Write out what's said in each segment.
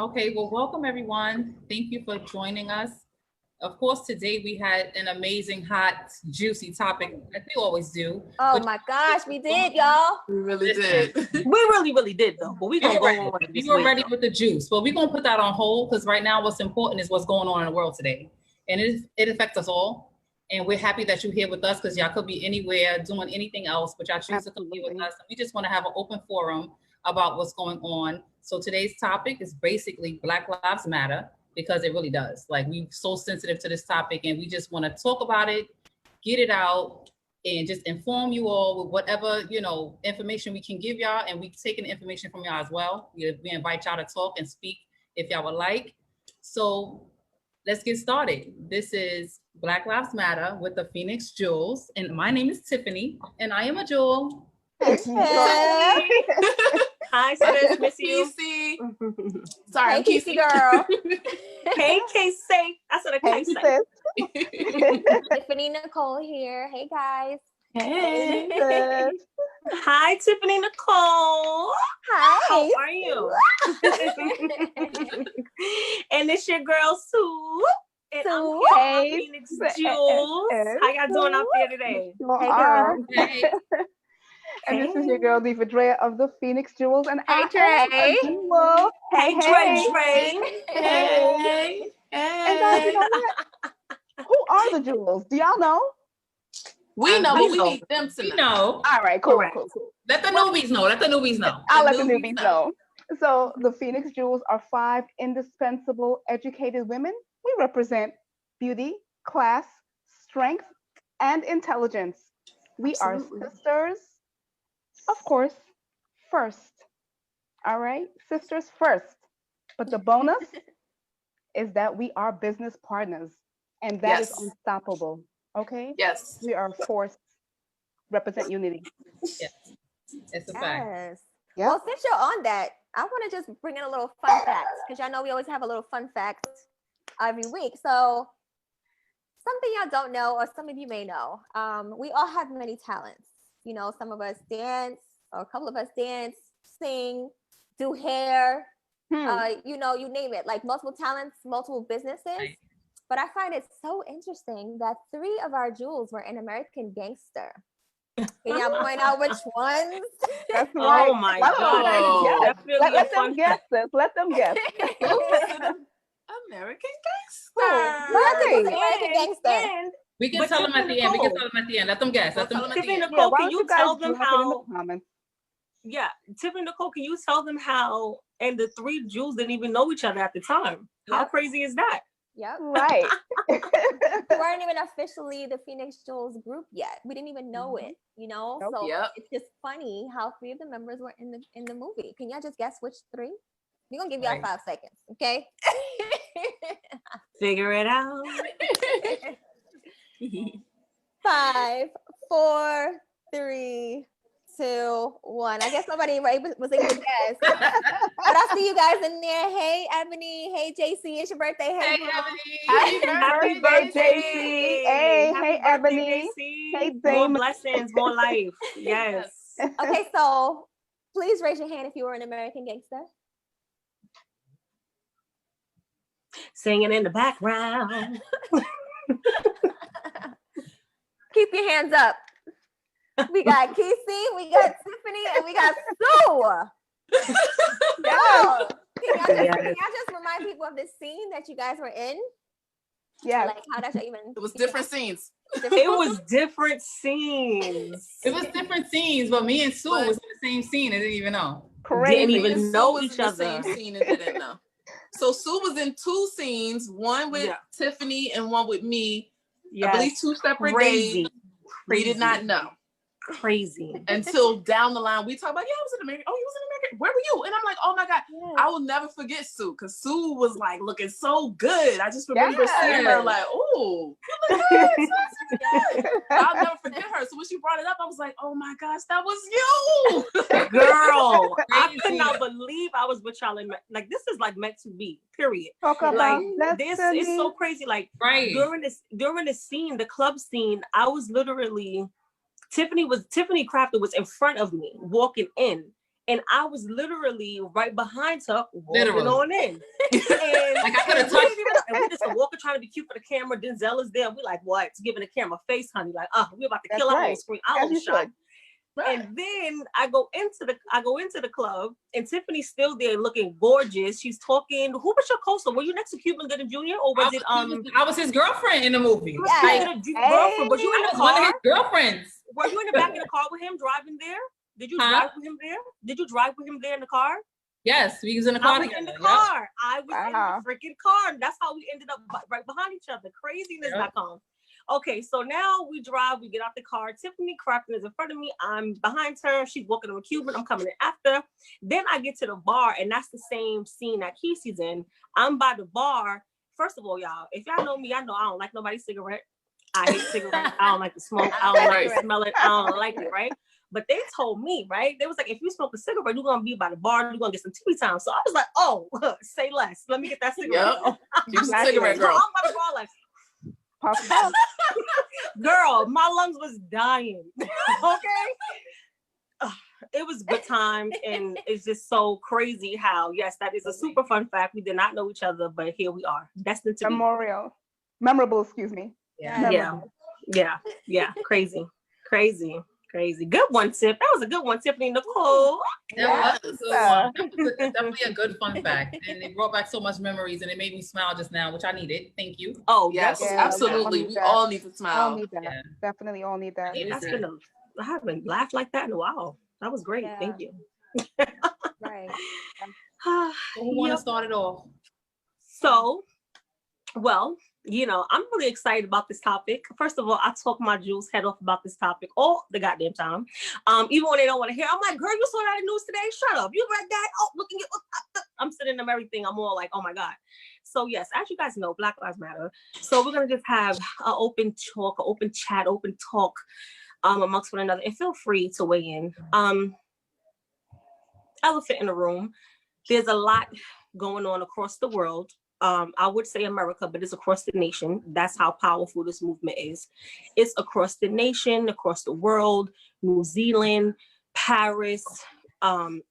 Okay, well, welcome everyone. Thank you for joining us. Of course, today we had an amazing, hot, juicy topic, like we always do. Oh my gosh, we did, y'all. We really did. We really did, though. But we're going to go on. We were ready with the juice, but we're going to put that on hold because right now what's important is what's going on in the world today. And it affects us all. And we're happy that you're here with us because y'all could be anywhere doing anything else, but y'all choose to come here with us. And we just want to have an open forum about what's going on. So today's topic is basically Black Lives Matter, because it really does. Like, we're so sensitive to this topic and we just want to talk about it, get it out, and just inform you all with whatever, information we can give y'all. And we've taken information from y'all as well. We invite y'all to talk and speak if y'all would like. So let's get started. This is Black Lives Matter with the Phoenix Jewels. And my name is Tiffany and I am a jewel. Hi, sis, miss you. Sorry, hey, Casey girl. Hey, Casey. I said a Casey. Tiffany Nicole here. Hey, guys. Hey. Hi, Tiffany Nicole. Hi. How are you? And it's your girl, Sue. And I'm here with Phoenix Jewels. How y'all doing out there today? Hey, girl. Hey. And this is your girl, Diva Drea of the Phoenix Jewels. And hey, Dre. Hey, Dre. Hey. And guys, you know what? Who are the Jewels? Do y'all know? We know, but we need them to We know. know. All right, cool. Let the newbies know. I'll let the newbies know. So the Phoenix Jewels are 5 indispensable educated women. We represent beauty, class, strength, and intelligence. We are sisters, of course, first. All right, sisters first. But the bonus is that we are business partners, and that is unstoppable. Okay? Yes. We are forced. Represent unity. Yes. It's a fact. Yes. Yep. Well, since you're on that, I want to just bring in a little fun fact, because y'all know we always have a little fun fact every week. So something y'all don't know, or some of you may know, we all have many talents. Some of us dance, or a couple of us dance, sing, do hair, you name it, like multiple talents, multiple businesses. Right. But I find it so interesting that 3 of our jewels were in American Gangster. Can y'all point out which ones? That's right. Oh my God. Let them guess this. Let them guess. American American Gangster. We can tell them at the end. Let them guess. Tiffany Nicole, can you tell them how? Yeah, Tiffany Nicole, can you tell them how? And the 3 Jewels didn't even know each other at the time. How crazy is that? Yep. Right. We weren't even officially the Phoenix Jewels group yet. We didn't even know it, So it's just funny how 3 of the members were in the movie. Can y'all just guess which 3? We're gonna give y'all 5 seconds, okay? Figure it out. 5, 4, 3, 2, 1. I guess nobody was able to guess. But I see you guys in there. Hey, Ebony. Hey, JC. It's your birthday. Hey, Ebony. Happy birthday, JC. Hey, Ebony. Hey, more blessings, more life. Yes. Okay, so please raise your hand if you were an American Gangster. Singing in the background. Keep your hands up. We got Casey, we got Tiffany, and we got Sue. Yo, can y'all just remind people of the scene that you guys were in? Yeah. Like, how does that even? It was different scenes. It was different scenes. But me and Sue was in the same scene and didn't even know. Didn't even know each other. Same scene and didn't know. So Sue was in 2 scenes, one with Tiffany and one with me. Yes. I believe 2 separate days. We did not know. Crazy. Until down the line, we talk about, I was in America. Oh, you was in America. Where were you? And I'm like, oh my God. I will never forget Sue, because Sue was like looking so good. I just remember seeing her like, oh, you look good. I'll never forget her. So when she brought it up, I was like, oh my gosh, that was you. Girl, I could not believe I was with y'all. Like, this is like meant to be, period. Like, this is so crazy. Like, during the scene, the club scene, I was literally, Tiffany Crafter was in front of me walking in, And I was literally right behind her, walking on in. And like I could have touched and we just walking, trying to be cute for the camera. Denzel is there. We like, what? Giving the camera face, honey. Like, we're about to kill our whole screen. I was shot. Right. And then I go into the club, and Tiffany's still there looking gorgeous. She's talking. Who was your co-star? Were you next to Cuban Gooding Jr. or was it I was his girlfriend in the movie. Girlfriend. Was you in the car? One of his girlfriends. Were you in the back of the car with him driving there? Did you drive with him there? Did you drive with him there in the car? Yes, we was in the car together. In the car. I was in the freaking car. That's how we ended up right behind each other. Craziness.com. Okay, so now we drive, we get out the car. Tiffany Crafton is in front of me. I'm behind her. She's walking on a Cuban. I'm coming in after. Then I get to the bar, and that's the same scene that Kesey's in. I'm by the bar. First of all, y'all, if y'all know me, y'all know I don't like nobody's cigarette. I hate cigarettes. I don't like to smoke. I don't like to smell it. I don't like it, right? But they told me, right? They was like, if you smoke a cigarette, you're going to be by the bar. You're going to get some TV time. So I was like, oh, say less. Let me get that cigarette. Yep. You're a cigarette girl. So I'm by the bar like, girl, my lungs was dying. Okay. It was good times, and it's just so crazy how, yes, that is a super fun fact. We did not know each other, but here we are. Destined to memorable, excuse me. Yeah. Crazy. Good one, Tiff. That was a good one, Tiffany Nicole. That was a good one. Definitely a good fun fact. And it brought back so much memories, and it made me smile just now, which I needed. Thank you. Oh, yes, absolutely. We all need to smile. All need that. Yeah. Definitely all need that. I haven't laughed like that in a while. That was great. Yeah. Thank you. Right. Who want to start it off? So, well, you know, I'm really excited about this topic. First of all, I talk my Jules head off about this topic all the goddamn time. Even when they don't want to hear, I'm like, girl, you saw that in the news today? Shut up. You read that? Oh, looking at I'm sending them everything. I'm all like, oh my God. So yes, as you guys know, Black Lives Matter. So we're going to just have an open talk, open chat, open talk amongst one another, and feel free to weigh in. Elephant in the room. There's a lot going on across the world. I would say America, but it's across the nation. That's how powerful this movement is. It's across the nation, across the world, New Zealand, Paris.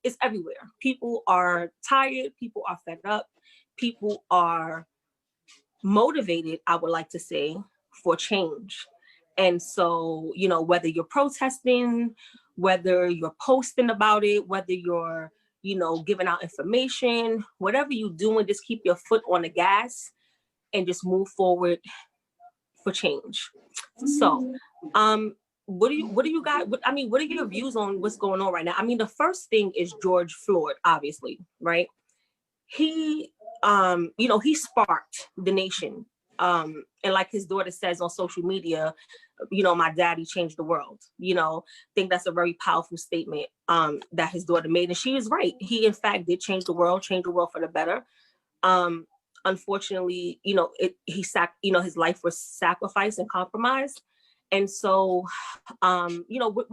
It's everywhere. People are tired. People are fed up. People are motivated, I would like to say, for change. And so, you know, whether you're protesting, whether you're posting about it, whether you're giving out information, whatever you doing, just keep your foot on the gas and just move forward for change. So, what do you guys, what are your views on what's going on right now? I mean, the first thing is George Floyd, obviously, right? He, he sparked the nation. And like his daughter says on social media, my daddy changed the world. I think that's a very powerful statement that his daughter made. And she is right. He, in fact, did change the world for the better. Unfortunately, his life was sacrificed and compromised. And so, what are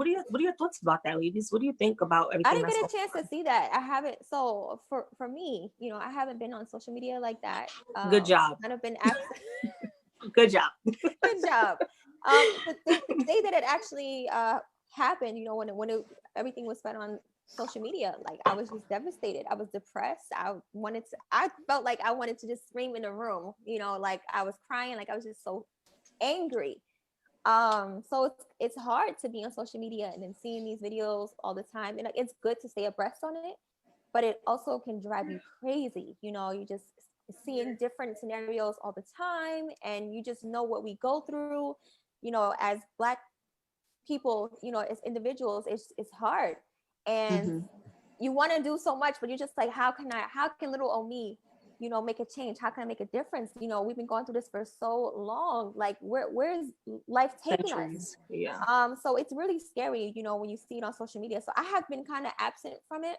your thoughts about that, ladies? What do you think about everything? I didn't get a chance to see that. I haven't. So for me, I haven't been on social media like that. Good job. I've been absent. Good job. Good job. The day that it actually happened, when everything was spent on social media, like I was just devastated. I was depressed. I felt like I wanted to just scream in the room. Like I was crying. Like I was just so angry. So it's hard to be on social media and then seeing these videos all the time. And it's good to stay abreast on it, but it also can drive you crazy. You just seeing different scenarios all the time, and you just know what we go through, as Black people, as individuals, it's hard. And you want to do so much, but you're just like, how can little old me, make a change? How can I make a difference? We've been going through this for so long. Like, where's life taking us? Yeah. So it's really scary, when you see it on social media. So I have been kind of absent from it.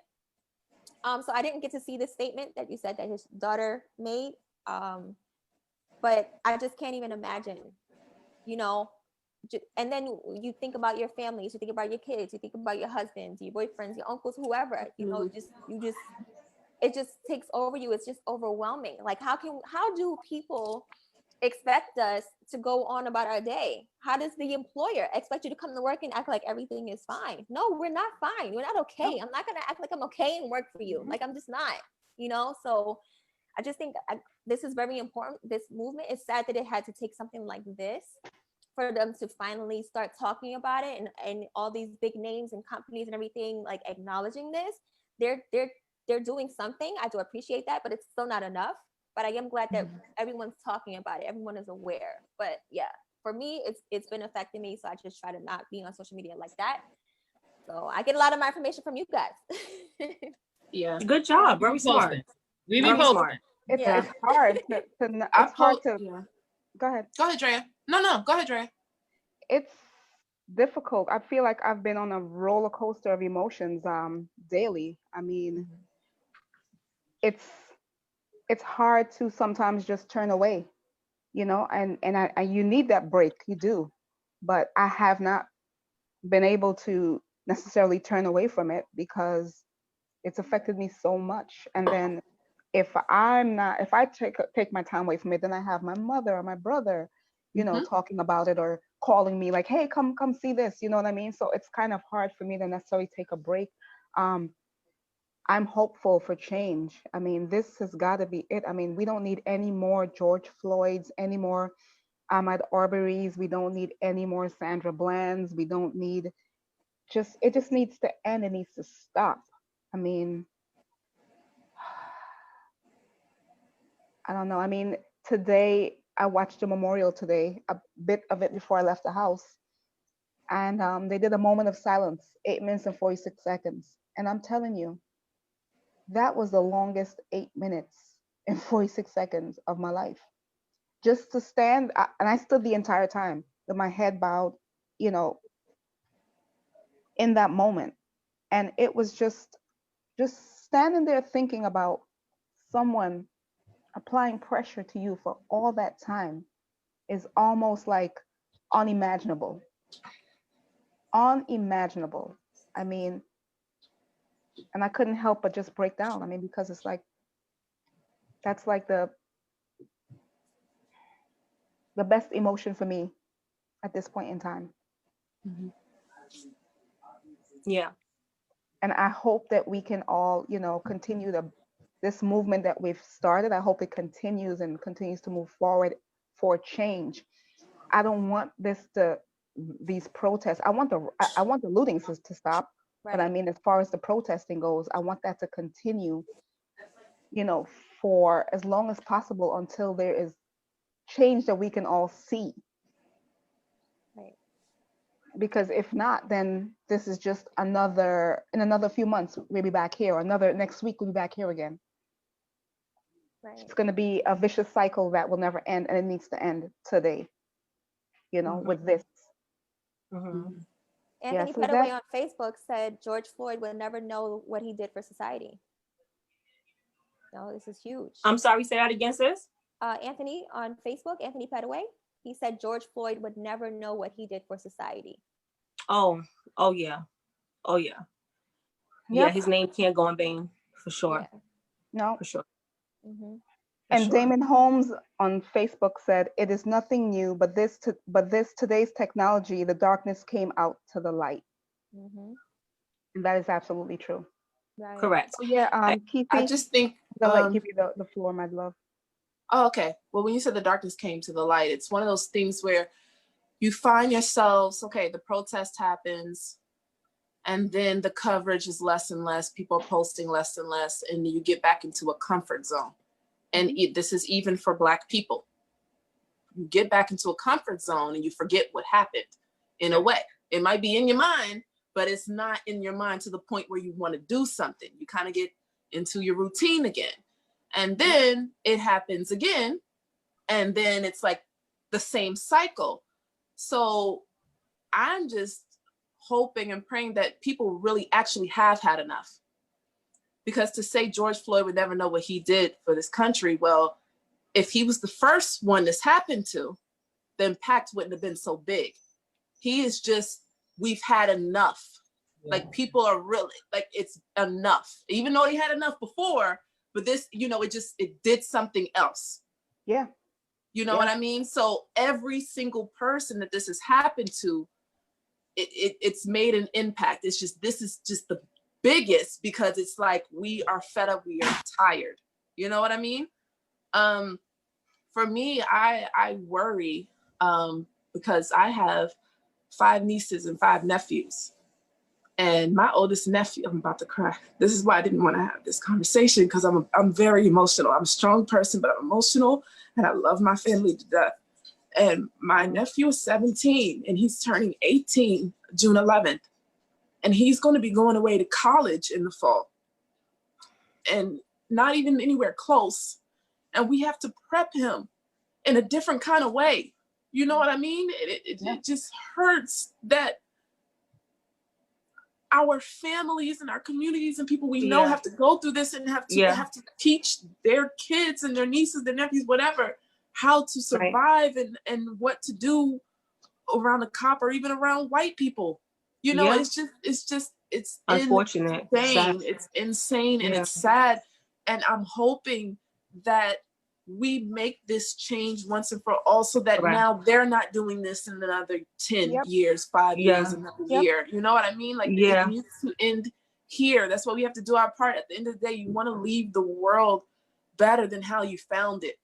So I didn't get to see the statement that you said that his daughter made. But I just can't even imagine, and then you think about your families, you think about your kids, you think about your husbands, your boyfriends, your uncles, whoever, it just takes over you. It's just overwhelming. Like, how do people expect us to go on about our day? How does the employer expect you to come to work and act like everything is fine? No, we're not fine. We're not okay. I'm not going to act like I'm okay and work for you. Like, I'm just not, you know? So I just think this is very important. This movement is sad that it had to take something like this for them to finally start talking about it, and all these big names and companies and everything like acknowledging this. They're doing something. I do appreciate that, but it's still not enough. But I am glad that everyone's talking about it. Everyone is aware. But yeah, for me, it's been affecting me. So I just try to not be on social media like that. So I get a lot of my information from you guys. Yeah. Good job. Very smart. We be Very posting. smart. It's Yeah. it's hard to it's hard to go ahead. Go ahead, Drea. No, go ahead, Drea. It's difficult. I feel like I've been on a roller coaster of emotions daily. I mean, it's hard to sometimes just turn away, you know, and you need that break, you do. But I have not been able to necessarily turn away from it because it's affected me so much. And then if I take my time away from it, then I have my mother or my brother, you know, talking about it or calling me like, hey, come see this, you know what I mean? So it's kind of hard for me to necessarily take a break. I'm hopeful for change. I mean, this has got to be it. I mean, we don't need any more George Floyds, any more Ahmaud Arbery's. We don't need any more Sandra Bland's. We don't need it just needs to end. It needs to stop. I mean, I don't know. I mean, today I watched a memorial today, a bit of it before I left the house. And they did a moment of silence, 8 minutes and 46 seconds. And I'm telling you, that was the longest 8 minutes and 46 seconds of my life. Just to stand, and I stood the entire time with my head bowed, you know, in that moment. And it was just standing there thinking about someone applying pressure to you for all that time is almost like unimaginable. Unimaginable. I mean, and I couldn't help but just break down. I mean, because it's like, that's like the best emotion for me at this point in time. Yeah. And I hope that we can all, you know, continue this movement that we've started. I hope it continues to move forward for change. I don't want these protests. I want the looting to stop. Right. But I mean, as far as the protesting goes, I want that to continue, you know, for as long as possible until there is change that we can all see. Right. Because if not, then this is just in another few months, we'll be back here, or next week we'll be back here again. Right. It's going to be a vicious cycle that will never end, and it needs to end today, you know, with this. Anthony Petaway on Facebook said George Floyd would never know what he did for society. No, this is huge. I'm sorry, say that again, sis. Anthony on Facebook, Anthony Petaway, he said George Floyd would never know what he did for society. Oh yeah. Yep. Yeah, his name can't go in vain, for sure. Yeah. No. For sure. And sure. Damon Holmes on Facebook said, "It is nothing new, but today's technology, the darkness came out to the light." And that is absolutely true. Right. Correct. So yeah, Keithy, I just think I'll give you the floor, my love. Oh, okay. Well, when you said the darkness came to the light, it's one of those things where you find yourselves, okay, the protest happens, and then the coverage is less and less, people are posting less and less, and you get back into a comfort zone. And this is even for Black people. You get back into a comfort zone and you forget what happened in a way. It might be in your mind, but it's not in your mind to the point where you want to do something. You kind of get into your routine again. And then it happens again. And then it's like the same cycle. So I'm just hoping and praying that people really actually have had enough. Because to say George Floyd would never know what he did for this country, well, if he was the first one this happened to, the impact wouldn't have been so big. He is just, we've had enough. Yeah. Like people are really, like it's enough. Even though he had enough before, but this, you know, it did something else. Yeah. You know what I mean? So every single person that this has happened to, it's made an impact. It's just, this is just the biggest, because it's like, we are fed up, we are tired. You know what I mean? For me, I worry because I have 5 nieces and 5 nephews. And my oldest nephew, I'm about to cry. This is why I didn't want to have this conversation, because I'm very emotional. I'm a strong person, but I'm emotional, and I love my family to death. And my nephew is 17, and he's turning 18 June 11th. And he's going to be going away to college in the fall, and not even anywhere close. And we have to prep him in a different kind of way. You know what I mean? It just hurts that our families and our communities and people we know have to go through this, and have to teach their kids and their nieces, their nephews, whatever, how to survive and what to do around a cop or even around white people. You know, it's unfortunate. Insane. It's insane and it's sad. And I'm hoping that we make this change once and for all, so that now they're not doing this in another 10 years, 5 years, another year. You know what I mean? Like, it needs to end here. That's what we have to do our part. At the end of the day, you want to leave the world better than how you found it.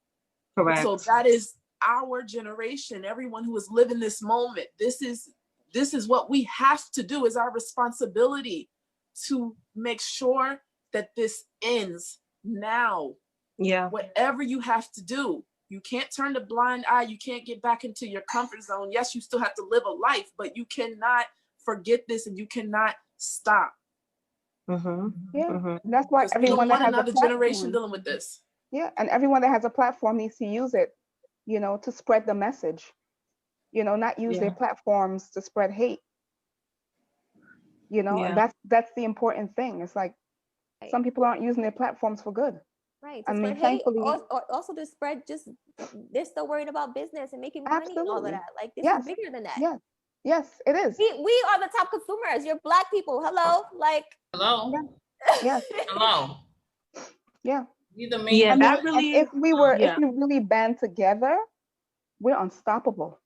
Correct. So that is our generation, everyone who is living this moment. This is what we have to do, is our responsibility to make sure that this ends now. Yeah. Whatever you have to do, you can't turn the blind eye. You can't get back into your comfort zone. Yes, you still have to live a life, but you cannot forget this, and you cannot stop. That's why everyone that has another generation dealing with this. Yeah, and everyone that has a platform needs to use it, you know, to spread the message. You know, not use their platforms to spread hate. You know, and that's the important thing. It's like some people aren't using their platforms for good. Right. I mean, thankfully, also to spread, just they're still worried about business and making money and all of that. Like, this is bigger than that. Yes, it is. We are the top consumers. You're Black people. Hello, like. Hello. Yes. Hello. Yeah. You're the main. I mean, if we really band together, we're unstoppable.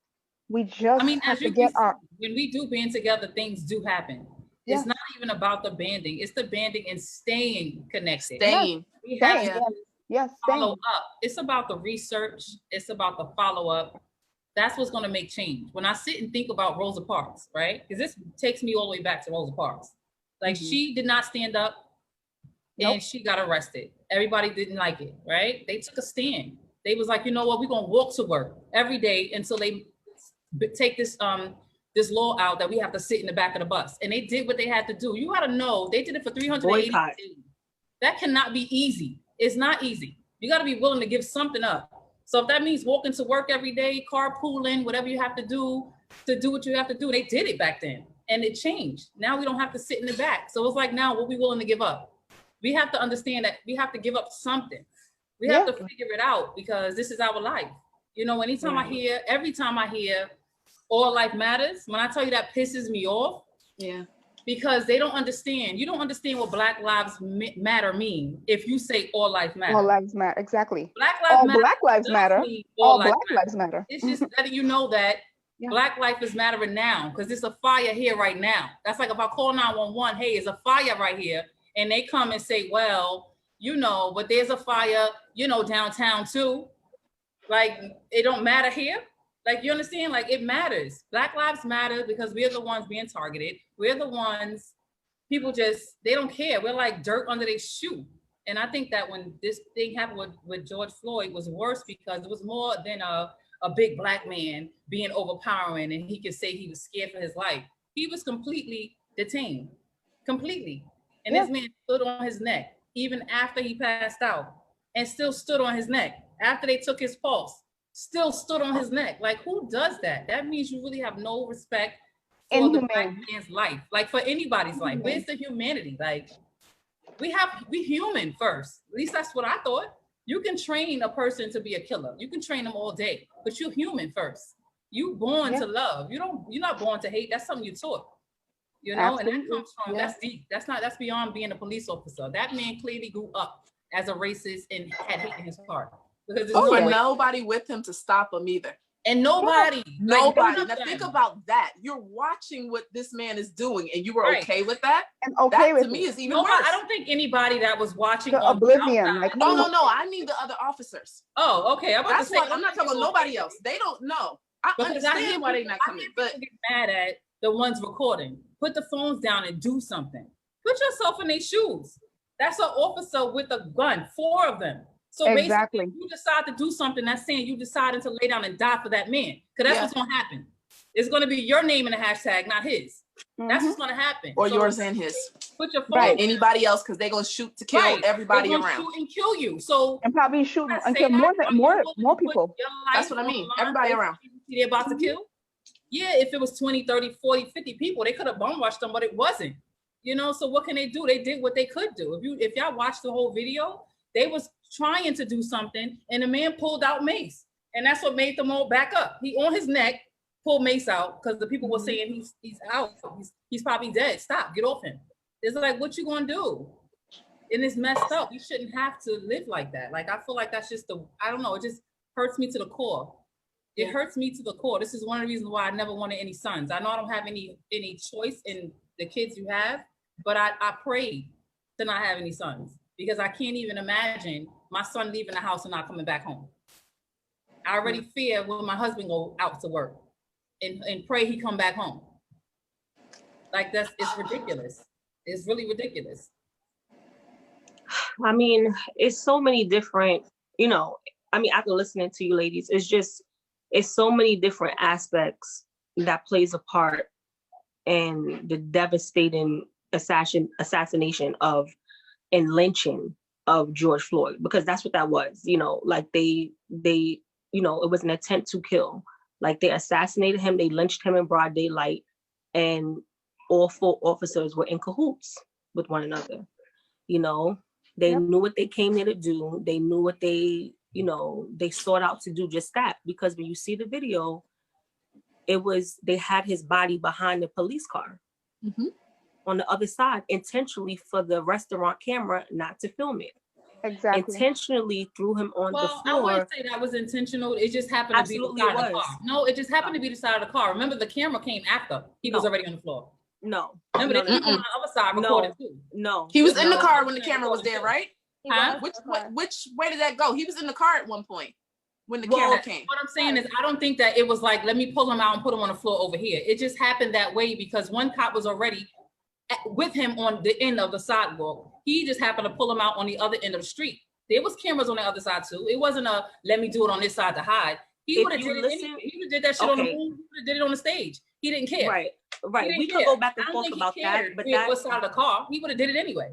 We just have to get our. When we do band together, things do happen. It's not even about the banding. It's the banding and staying connected. We have to follow up. It's about the research. It's about the follow-up. That's what's going to make change. When I sit and think about Rosa Parks, right? Because this takes me all the way back to Rosa Parks. Like, she did not stand up, and she got arrested. Everybody didn't like it, right? They took a stand. They was like, you know what? We're going to walk to work every day until they take this law out that we have to sit in the back of the bus. And they did what they had to do. You got to know, they did it for 380 days. That cannot be easy. It's not easy. You got to be willing to give something up. So if that means walking to work every day, carpooling, whatever you have to do what you have to do, they did it back then. And it changed. Now we don't have to sit in the back. So it's like, now what we willing to give up? We have to understand that we have to give up something. We have to figure it out, because this is our life. You know, every time I hear all life matters, when I tell you, that pisses me off. Yeah. Because they don't understand. You don't understand what Black Lives Matter mean if you say all life matter. All lives matter, exactly. Black lives matter. Black lives matter. All Black lives matter. It's just letting you know that Black life is mattering now, because there's a fire here right now. That's like if I call 911, hey, there's a fire right here. And they come and say, well, you know, but there's a fire, you know, downtown too. Like, it don't matter here. Like, you understand? Like, it matters. Black lives matter because we're the ones being targeted. We're the ones, people just, they don't care. We're like dirt under their shoe. And I think that when this thing happened with George Floyd was worse, because it was more than a big Black man being overpowering and he could say he was scared for his life. He was completely detained, completely. And this man stood on his neck, even after he passed out, and still stood on his neck. After they took his pulse, still stood on his neck. Like, who does that? That means you really have no respect for the Black man's life, like for anybody's life. Where's the humanity? Like, we human first. At least that's what I thought. You can train a person to be a killer. You can train them all day, but you're human first. You born to love. You're not born to hate. That's something you taught. You know, and that comes from, that's deep. That's beyond being a police officer. That man clearly grew up as a racist and had hate in his heart. because it's for no way. nobody with him to stop him either. And nobody. Nobody. Now think about that. You're watching what this man is doing, and you were okay with that. And okay that with to me it. is even Nobody, worse. I don't think anybody that was watching The on oblivion, outside- like, No. I mean the other officers. Oh, okay. I'm about That's to say, why I'm not talking about nobody else. They don't know. I understand why they're not coming, but get mad at the ones recording. Put the phones down and do something. Put yourself in their shoes. That's an officer with a gun, 4 of them. So Exactly. basically, you decide to do something, that's saying you decided to lay down and die for that man. Because that's what's going to happen. It's going to be your name in the hashtag, not his. That's what's going to happen. Or yours and his. Put your phone down. Anybody else, because they're going to shoot to kill everybody around. Shoot and kill you. So and probably shoot until more people. That's what I mean. Everybody around. They're about to kill. Yeah, if it was 20, 30, 40, 50 people, they could have bomb rushed them, but it wasn't. You know, so what can they do? They did what they could do. If y'all watched the whole video, they was trying to do something, and the man pulled out mace, and that's what made them all back up. He on his neck, pulled mace out because the people were saying he's out. He's probably dead. Stop, get off him. It's like, what you gonna do? And it's messed up. You shouldn't have to live like that. Like, I feel like that's just I don't know. It just hurts me to the core. It hurts me to the core. This is one of the reasons why I never wanted any sons. I know I don't have any choice in the kids you have, but I prayed to not have any sons because I can't even imagine my son leaving the house and not coming back home. I already fear when my husband go out to work and pray he come back home. Like it's ridiculous. It's really ridiculous. I mean, it's so many different, after listening to you ladies, it's so many different aspects that plays a part in the devastating assassination of and lynching of George Floyd, because that's what that was. Like they it was an attempt to kill. Like they assassinated him, they lynched him in broad daylight, and all 4 officers were in cahoots with one another. They knew what they came there to do. They knew what they sought out to do just that, because when you see the video, they had his body behind the police car on the other side, intentionally for the restaurant camera not to film it. Exactly. Intentionally threw him on the floor. I wouldn't say that was intentional. It just happened to be the side of the car. No, it just happened to be the side of the car. Remember, the camera came after he was already on the floor. No. Remember, the people on the other side recorded too. No. He was in the car when the camera was there, right? Huh? Which way did that go? He was in the car at one point when the camera came. What I'm saying is, I don't think that it was like, let me pull him out and put him on the floor over here. It just happened that way because one cop was already with him on the end of the sidewalk. He just happened to pull him out on the other end of the street. There was cameras on the other side too. It wasn't let me do it on this side to hide. He would have did it anyway. He would have did that shit on the moon. He would have did it on the stage. He didn't care. Right. We could go back and forth about that, but what side of the car, he would have did it anyway.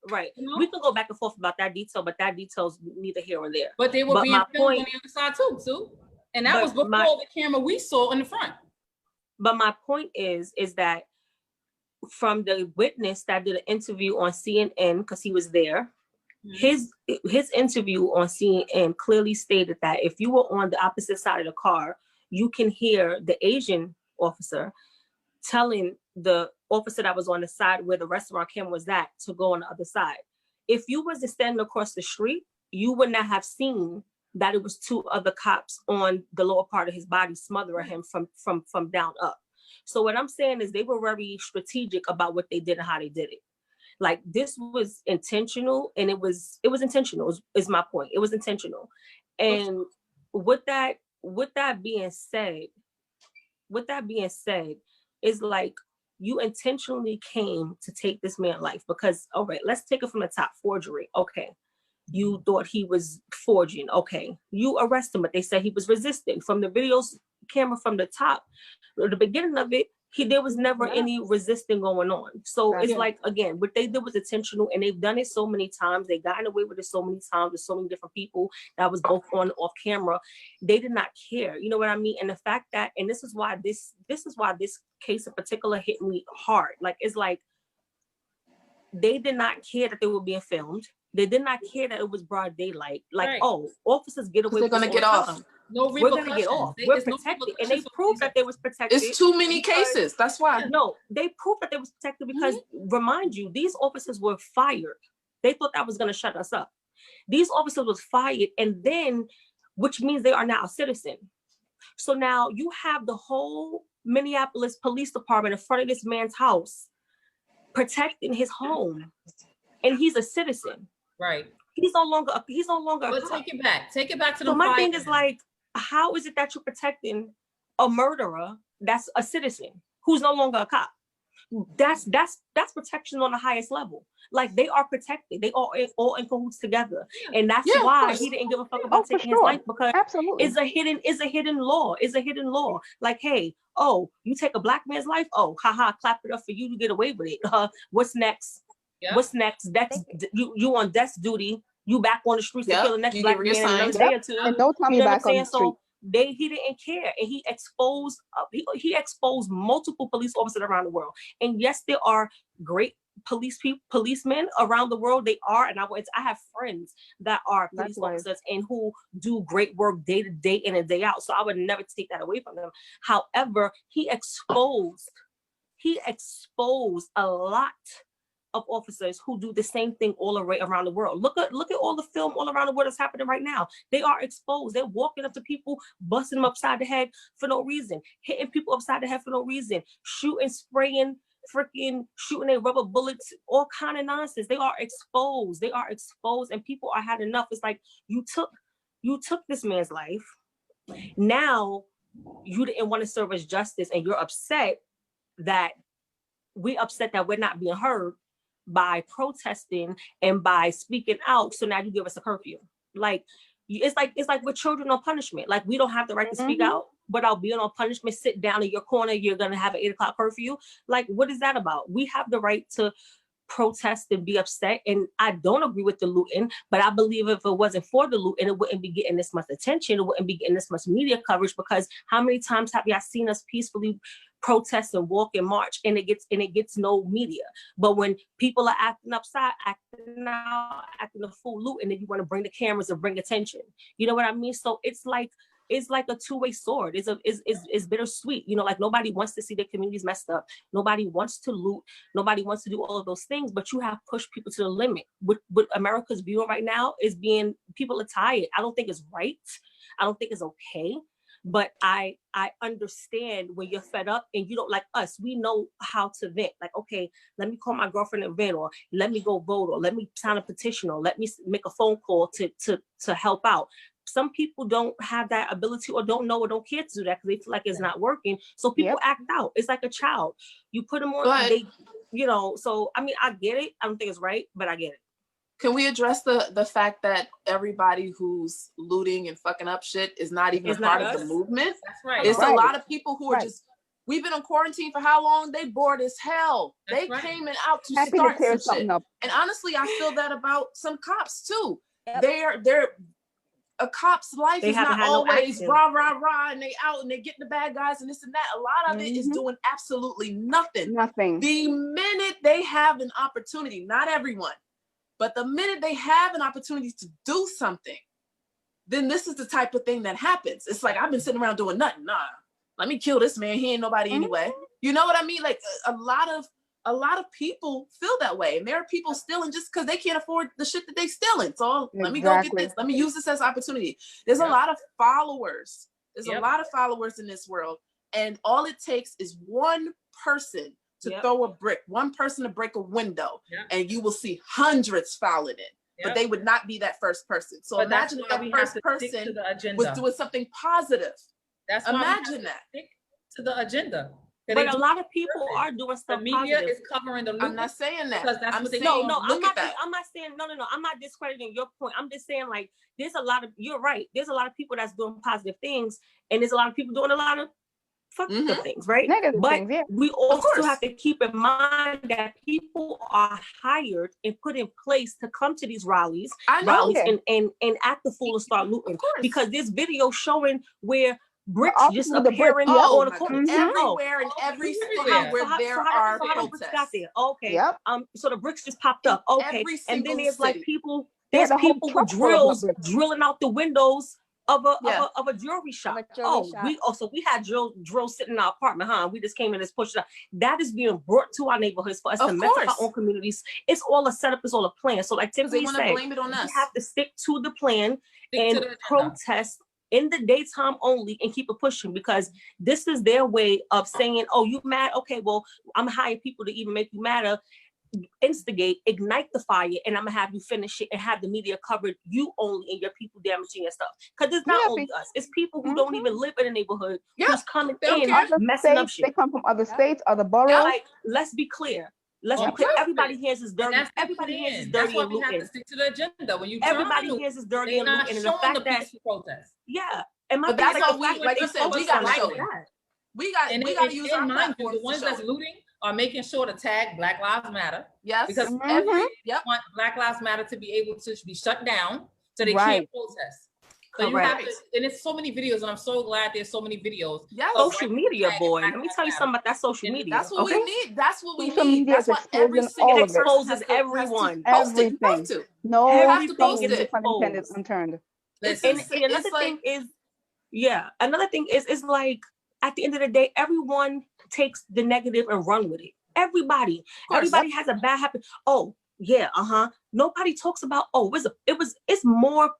Right. We could go back and forth about that detail, but that detail's neither here or there. But they were being filmed on the other side too, Sue. And that was before the camera we saw in the front. But my point is that from the witness that did an interview on CNN, because he was there, his interview on CNN clearly stated that if you were on the opposite side of the car, you can hear the Asian officer telling the officer that was on the side where the restaurant camera was at to go on the other side. If you was standing across the street, you would not have seen that it was 2 other cops on the lower part of his body smothering him from down up. So what I'm saying is they were very strategic about what they did and how they did it. Like this was intentional, and it was intentional is my point. It was intentional. And with that being said, is like you intentionally came to take this man's life because, all right, let's take it from the top. Forgery. Okay. You thought he was forging. Okay. You arrest him, but they said he was resisting. From the video's camera from the top, the beginning of it, there was never any resisting going on. So it's like, again, what they did was intentional, and they've done it so many times. They've gotten away with it so many times with so many different people that was both on and off camera. They did not care. You know what I mean? And the fact that, and this is why this case in particular hit me hard. Like, it's like, they did not care that they were being filmed. They did not care that it was broad daylight. Like, oh, officers get away with they're going to get off. No, we're going to get off. We're protected. And they proved that they was protected. It's too many cases. That's why. No, they proved that they was protected because, remind you, these officers were fired. They thought that was going to shut us up. These officers was fired, and then, which means they are now a citizen. So now you have the whole Minneapolis Police Department in front of this man's house, protecting his home, and he's a citizen. Right. He's no longer. But take it back. Take it back to the. So my thing is like, how is it that you're protecting a murderer that's a citizen who's no longer a cop? That's protection on the highest level. Like, they are protected. They all in cahoots together, and that's why he didn't give a fuck about taking his life, because it's a hidden law. It's a hidden law. Like, hey, oh, you take a black man's life? Oh, haha, clap it up for you to get away with it. What's next? Yep. What's next? That's you on desk duty. You back on the streets to kill the next black man in another day or two. And no time you back on the street. So he didn't care, and he exposed multiple police officers around the world. And yes, there are great policemen around the world. They are, and I have friends that are police officers and who do great work day to day, in and day out. So I would never take that away from them. However, he exposed a lot of officers who do the same thing all around the world. Look at all the film all around the world that's happening right now. They are exposed. They're walking up to people, busting them upside the head for no reason, hitting people upside the head for no reason, shooting, spraying, freaking shooting their rubber bullets, all kind of nonsense. They are exposed, and people are had enough. It's like, you took this man's life. Now you didn't want to serve us justice, and you're upset that we're not being heard by protesting and by speaking out. So now you give us a curfew. Like, it's like with children on punishment. Like, we don't have the right to speak out without being on punishment. Sit down in your corner. You're going to have an 8 o'clock curfew. Like, what is that about? We have the right to protest and be upset. And I don't agree with the looting, but I believe if it wasn't for the looting, it wouldn't be getting this much attention. It wouldn't be getting this much media coverage, because how many times have y'all seen us peacefully protest and walk and march, and it gets no media? But when people are acting upside, acting a fool, loot, and then you want to bring the cameras and bring attention. You know what I mean? So it's like a two-way sword. It's bittersweet. You know, like, nobody wants to see their communities messed up. Nobody wants to loot. Nobody wants to do all of those things, but you have pushed people to the limit. What America's viewing right now is people are tired. I don't think it's right. I don't think it's okay. But I understand when you're fed up and you don't, like us, we know how to vent. Like, okay, let me call my girlfriend and vent, or let me go vote, or let me sign a petition, or let me make a phone call to help out. Some people don't have that ability, or don't know, or don't care to do that because they feel like it's not working. So people act out. It's like a child. You put them on, so I mean, I get it. I don't think it's right, but I get it. Can we address the fact that everybody who's looting and fucking up shit is not even part of the movement? That's right. It's a lot of people who are just, we've been on quarantine for how long? They bored as hell. They came out to start some shit. And honestly, I feel that about some cops too. Yep. They're a cop's life is not always rah, rah, rah, and they out and they get the bad guys and this and that. A lot of it is doing absolutely nothing. The minute they have an opportunity, not everyone, but the minute they have an opportunity to do something, then this is the type of thing that happens. It's like, I've been sitting around doing nothing. Nah, let me kill this man. He ain't nobody anyway. You know what I mean? Like, a lot of people feel that way. And there are people stealing just because they can't afford the shit that they stealing. So let me go get this. Let me use this as opportunity. There's a lot of followers. There's a lot of followers in this world. And all it takes is one person to throw a brick, one person to break a window, and you will see hundreds following it. But they would not be that first person. So imagine if that first person was doing something positive. Imagine that. Stick to the agenda. But a lot of people are doing stuff. The media positive. is covering the loop. I'm not saying that. Because that's I'm what they saying, I'm not saying no. I'm not discrediting your point. I'm just saying, like, there's a lot of, you're right. There's a lot of people that's doing positive things, and there's a lot of people doing a lot of fucking things, right? Negative but things, we also have to keep in mind that people are hired and put in place to come to these rallies and act the fool and start looting. Because this video showing where bricks just appearing on the corner everywhere and every city where there are protests. Okay. Yep. So the bricks just popped up. Okay. And then there's like people, with drills drilling out the windows of a jewelry shop. So we had drill sitting in our apartment, huh? We just came in and just pushed it up. That is being brought to our neighborhoods for us to mess up our own communities. It's all a setup, it's all a plan. So like Tiffany said, blame it on us. We have to stick to the plan and protest in the daytime only and keep it pushing, because this is their way of saying, oh, you mad? Okay, well, I'm hiring people to even make you madder. Instigate, ignite the fire, and I'm gonna have you finish it and have the media covered you only and your people damaging your stuff. Because it's not only us, it's people who don't even live in the neighborhood who's coming in messing up shit. They come from other states, other boroughs. Like, let's be clear. Everybody hears is dirty. Everybody hears is dirty. That's why we have to stick to the agenda. When you everybody hears is dirty and looting, and the fact that protest. Yeah, and but that's all we like. You said we gotta show it. We gotta use our platform. The ones that's looting are making sure to tag Black Lives Matter. Yes. Because want Black Lives Matter to be able to be shut down so they can't protest. So you have to, and it's so many videos, and I'm so glad there's so many videos. Yes. Social media, boy. Let me tell you something about that social media. That's what we need. That's what we social need. Media that's what every single exposes everyone. Everything. No, everything is unturned. And another thing is, another thing is like, at the end of the day, everyone takes the negative and run with it. Everybody has a bad habit. Oh yeah, Nobody talks about it's more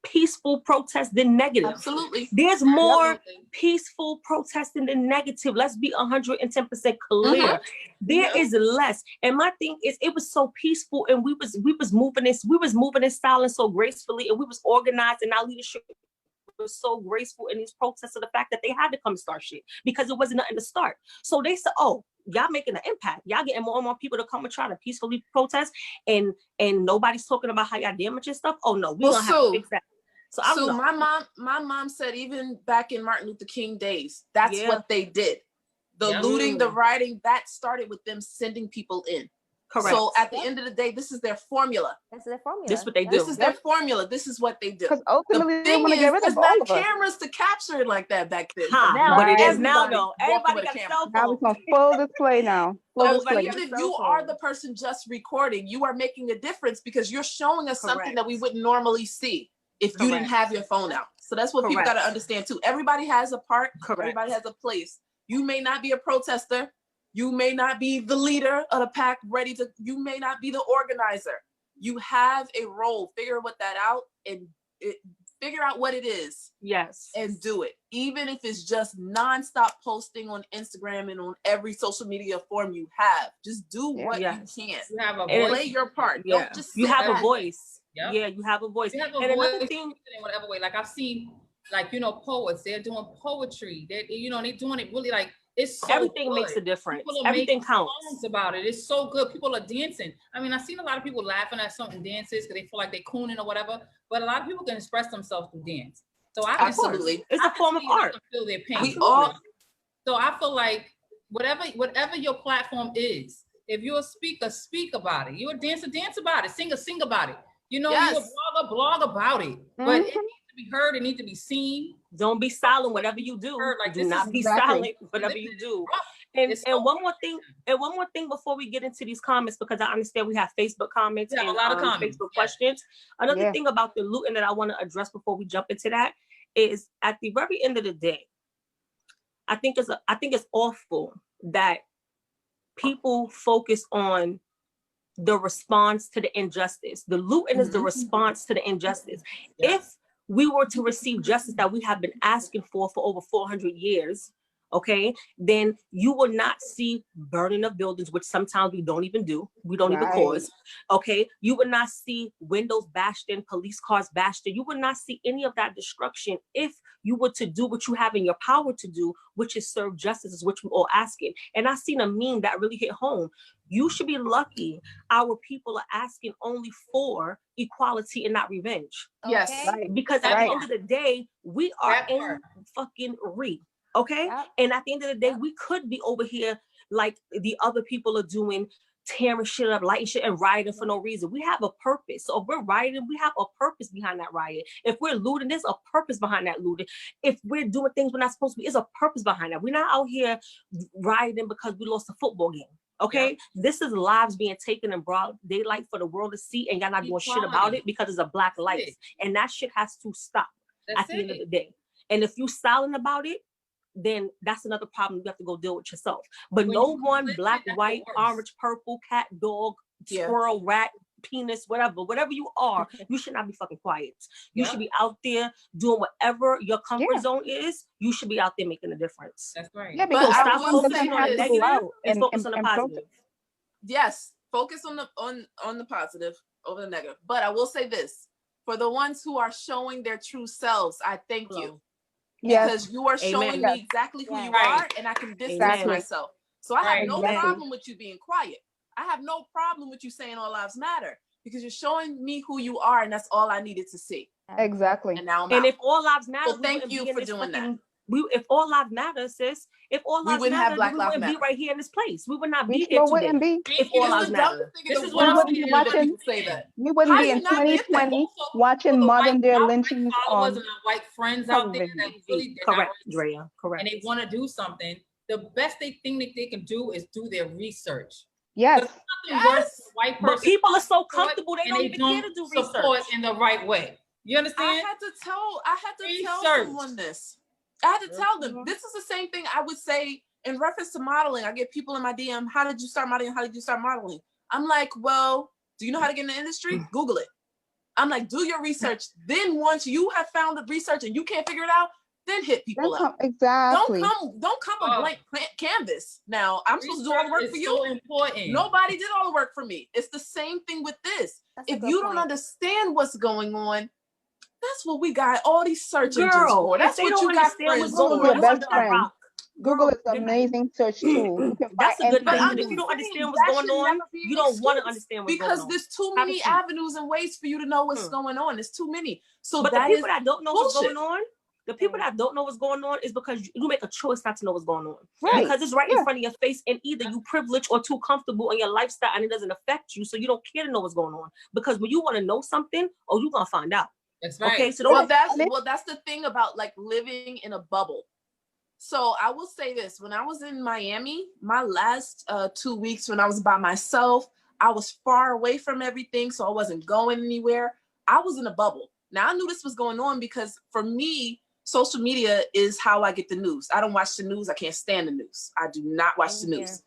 peaceful protest than negative. Absolutely, there's more peaceful protesting than negative. Let's be 110% clear. There is less. And my thing is, it was so peaceful, and we was moving in silence so gracefully, and we was organized, and our leadership was so graceful in these protests of the fact that they had to come start shit because it wasn't nothing to start. So they said, oh, y'all making an impact. Y'all getting more and more people to come and try to peacefully protest, and nobody's talking about how y'all damaging stuff. Oh no, we gonna have to fix that. So my mom said, even back in Martin Luther King days, that's what they did. The looting, the rioting, that started with them sending people in. Correct. So at the end of the day, this is their formula. This is their formula. This is what they do. This is their formula. This is what they do. Because ultimately, the thing is, there's not cameras to capture it like that back then. But it is now, though. Everybody got a cell phone. Now it's on full display now. Even if you are the person just recording, you are making a difference because you're showing us something that we wouldn't normally see if you didn't have your phone out. So that's what people got to understand too. Everybody has a part. Everybody has a place. You may not be a protester. You may not be the leader of the pack you may not be the organizer. You have a role. Figure that out and figure out what it is. Yes. And do it. Even if it's just nonstop posting on Instagram and on every social media form you have. Just do what you can. You have a voice. Play your part. Yeah. Don't just you have a voice. Yep. Yeah, you have a voice. You have a voice another thing, in whatever way. Like I've seen, poets. They're doing poetry. They're doing it really like. It's so everything good. Makes a difference. Everything counts. Songs about it. It's so good. People are dancing. I mean, I've seen a lot of people laughing at certain dances because they feel like they're cooning or whatever. But a lot of people can express themselves through dance. So absolutely, it's a form of art. Feel their pain. We all. So I feel like whatever your platform is, if you're a speaker, speak about it. You're a dancer, dance about it. Singer, sing about it. You're a blogger, blog about it. But it needs to be heard. It needs to be seen. Don't be silent. Whatever you do, do not be silent. Whatever you do. And one more thing before we get into these comments, because I understand we have Facebook comments and a lot of comments, Facebook questions. Another thing about the looting that I want to address before we jump into that is, at the very end of the day, I think it's awful that people focus on the response to the injustice. The looting is the response to the injustice. If we were to receive justice that we have been asking for over 400 years, okay, then you will not see burning of buildings, which sometimes we don't even do. We don't even cause. Okay, you would not see windows bashed in, police cars bashed in. You would not see any of that destruction if you were to do what you have in your power to do, which is serve justice, is what we're all asking. And I seen a meme that really hit home. You should be lucky our people are asking only for equality and not revenge. Yes. Because at the end of the day, we are in fucking okay? Yep. And at the end of the day, we could be over here like the other people are doing, tearing shit up, lighting shit and rioting for no reason. We have a purpose. So if we're rioting, we have a purpose behind that riot. If we're looting, there's a purpose behind that looting. If we're doing things we're not supposed to be, there's a purpose behind that. We're not out here rioting because we lost a football game. Okay, this is lives being taken in broad daylight for the world to see, and y'all not doing shit about it because it's a Black life, and that shit has to stop. at the end of the day. And if you silent about it, then that's another problem you have to go deal with yourself. But no one, black, white, orange, purple, cat, dog, squirrel, rat, penis, whatever you are, you should not be fucking quiet. You should be out there doing whatever your comfort zone is. You should be out there making a difference. That's right. Yeah, because stop focusing on the negative and focus on the positive. protest. Yes, focus on the positive over the negative. But I will say this: for the ones who are showing their true selves, I thank you. Because you are showing me exactly who you are, and I can distance myself. So I have no problem with you being quiet. I have no problem with you saying all lives matter, because you're showing me who you are, and that's all I needed to see. Exactly. And now I'm and out. if all lives matter, well, thank you for doing that. If all lives matter, sis, if all lives matter, we wouldn't be right here in this place. We would not be here today. If all lives matter, this is what I'm saying. Watching. Say that. We wouldn't be in 2020 watching modern day lynchings on and our white friends out there that really correct, Drea, correct, and they want to do something. The best thing that they can do is do their research. Yes. White person, but people are so comfortable they don't even care to do research in the right way. You understand? I had to tell someone this. I had to tell them this is the same thing I would say in reference to modeling. I get people in my DM, how did you start modeling? How did you start modeling? I'm like, well, do you know how to get in the industry? Google it. I'm like, do your research. Then once you have found the research and you can't figure it out, then hit people up. Exactly. Don't come a blank canvas. Now I'm supposed to do all the work for you. So important. Nobody did all the work for me. It's the same thing with this. If you don't understand what's going on, that's what we got all these search engines for. That's what you got friends Google for. Your best friend. Google is an amazing search tool. That's a good thing. But if you don't understand what's going on, you don't want to understand what's going on. Because there's too many avenues and ways for you to know what's going on. There's too many. So but the people that don't know what's going on, the people that don't know what's going on is because you make a choice not to know what's going on. Right. Because it's right in front of your face, and either you privileged or too comfortable in your lifestyle and it doesn't affect you, so you don't care to know what's going on. Because when you want to know something, you're gonna find out. That's right. Okay, so that's the thing about like living in a bubble. So I will say this: when I was in Miami, my last 2 weeks when I was by myself, I was far away from everything, so I wasn't going anywhere. I was in a bubble. Now I knew this was going on because for me, social media is how I get the news. I don't watch the news. I can't stand the news. I do not watch the news.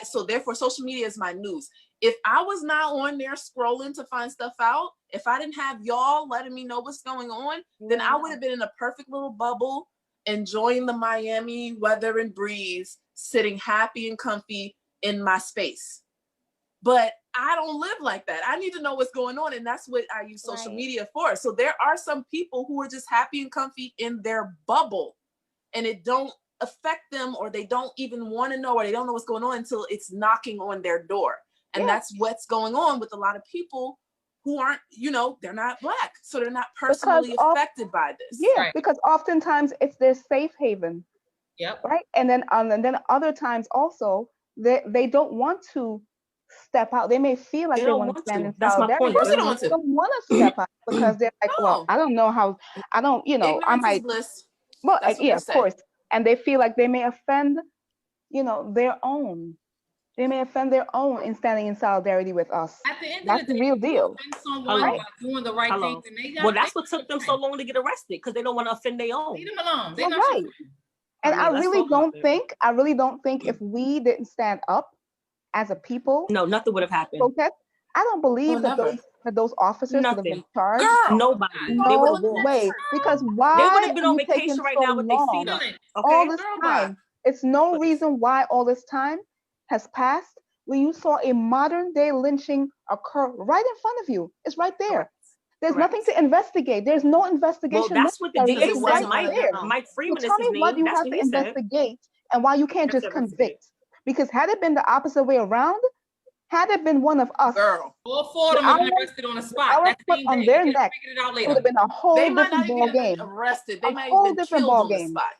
So therefore, social media is my news. If I was not on there scrolling to find stuff out, if I didn't have y'all letting me know what's going on, then I would have been in a perfect little bubble, enjoying the Miami weather and breeze, sitting happy and comfy in my space. But I don't live like that. I need to know what's going on. And that's what I use social media for. So there are some people who are just happy and comfy in their bubble, and it don't affect them, or they don't even want to know, or they don't know what's going on until it's knocking on their door. And that's what's going on with a lot of people who aren't, they're not Black. So they're not personally affected by this. Yeah, because oftentimes it's their safe haven. Yep. Right. And then other times also they don't want to step out. They may feel like they want to stand in solidarity. Of course they don't want to step out because they're like, well, I don't know how, I might. Bliss. Well, of course. And they feel like they may offend, their own. They may offend their own in standing in solidarity with us. At the end that's of the day, the real deal. Someone doing the right thing. Well, that's what took them so long to get arrested, because they don't want to offend their own. Leave them alone. They're not right. And I really don't think if we didn't stand up as a people, no, nothing would have happened. Protest, I don't believe that those officers would have been charged. Girl, nobody. No way. Because why they would have been on vacation right now with their feet up. Okay? All this time. It's no reason why all this time has passed when you saw a modern day lynching occur right in front of you. It's right there. There's nothing to investigate. There's no investigation. Well, that's what the DA said. Mike Freeman is his name. Tell me what you have to investigate and why you can't just convict. Because had it been the opposite way around, had it been one of us, all four of them have been arrested on the spot. That same on their neck, it would have been a whole different ball game. Arrested. They might whole have been different killed ball on the game. spot.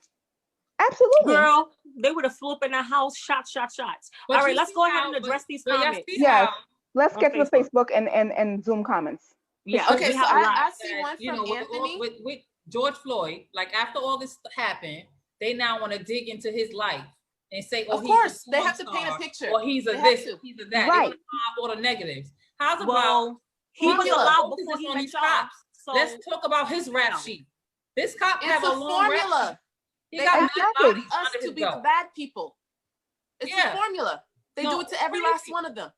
Absolutely. Girl, they would have flew up in their house, shots. But all right, let's go ahead and address these comments. Yes. Let's get to the Facebook and Zoom comments. Yeah. Okay, so I see one from Anthony. With George Floyd, like after all this happened, they now want to dig into his life and say, of course, they have to paint a picture. Or he's a this, he's a that. Right. They all the negatives. How's well, about he was allowed before he met y'all. So let's talk about his rap sheet. This cop It's have a a long formula. record. He They got want mad Exactly. bodies us under to his be the belt. bad people. It's Yeah. a formula. They No, do it to every crazy. last one of them.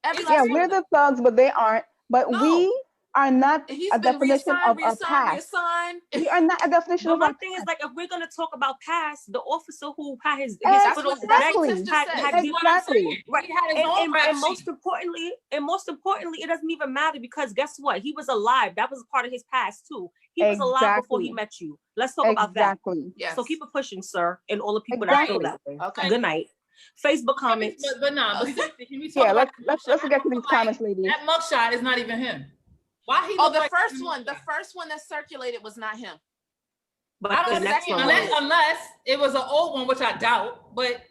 Every It's Yeah, last one we're of them. the thugs, but they aren't. But No. we are not And he's a been definition of our past. reassigned. We are not a definition But of my our thing is, past. like, if we're gonna talk about past, the officer who had his That's foot what on his that's neck what Exactly. Tiff just had said. had That's did- what I'm Exactly. saying. Right. He had his own rap and sheet. most importantly, it doesn't even matter because guess what? He was alive. That was a part of his past too. He was alive before he Exactly. met you. Let's talk about that. Exactly. Yes. So keep it pushing, sir, and all the people that feel Exactly. that way. Okay. Good night. Facebook comments. But nah, but seriously, can we talk Yeah, about let's get to these comments, ladies. that mugshot is not even him. Why he Oh, look the like first him? one. The first one that circulated was not him. But I the don't next see one second was. unless it was an old one, which I doubt. But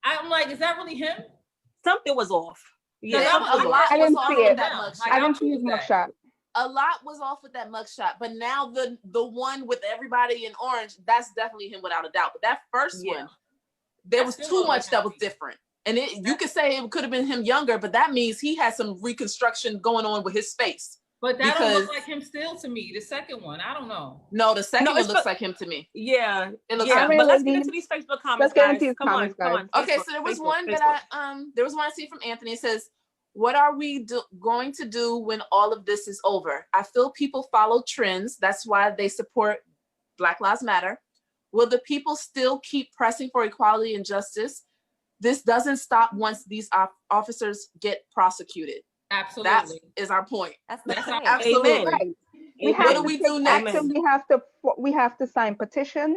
I'm like, is that really him? Something was off. Yeah, Yeah, something a was lot off. I didn't was off see with it. that mugshot. I didn't see his mugshot. A lot was off with that mugshot, but now the one with everybody in orange, that's definitely him without a doubt. But that first one, there was too much that was different. And you could say it could have been him younger, but that means he had some reconstruction going on with his face. But that don't look like him still to me. The second one, I don't know. No, the second one looks like him to me. Yeah, it looks. Yeah, like but let's get into these Facebook comments. Let's get guys. into these comments, Come guys. on. Okay, Facebook, so there was Facebook, one Facebook. that there was one I see from Anthony. It says, "What are we going to do when all of this is over? I feel people follow trends. That's why they support Black Lives Matter. Will the people still keep pressing for equality and justice? This doesn't stop once these officers get prosecuted." Absolutely. That is our point. That's Absolutely. Amen. Right. What do we do next? Action. We have to sign petitions.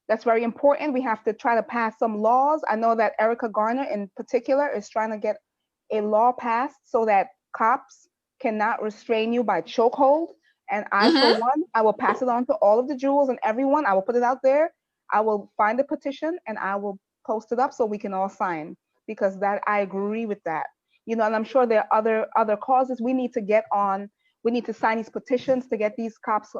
That's very important. We have to try to pass some laws. I know that Erica Garner in particular is trying to get a law passed so that cops cannot restrain you by chokehold. And I, for one, I will pass it on to all of the jewels and everyone. I will put it out there. I will find a petition and I will post it up so we can all sign, because that I agree with that. You know, and I'm sure there are other causes we need to get on. We need to sign these petitions to get these cops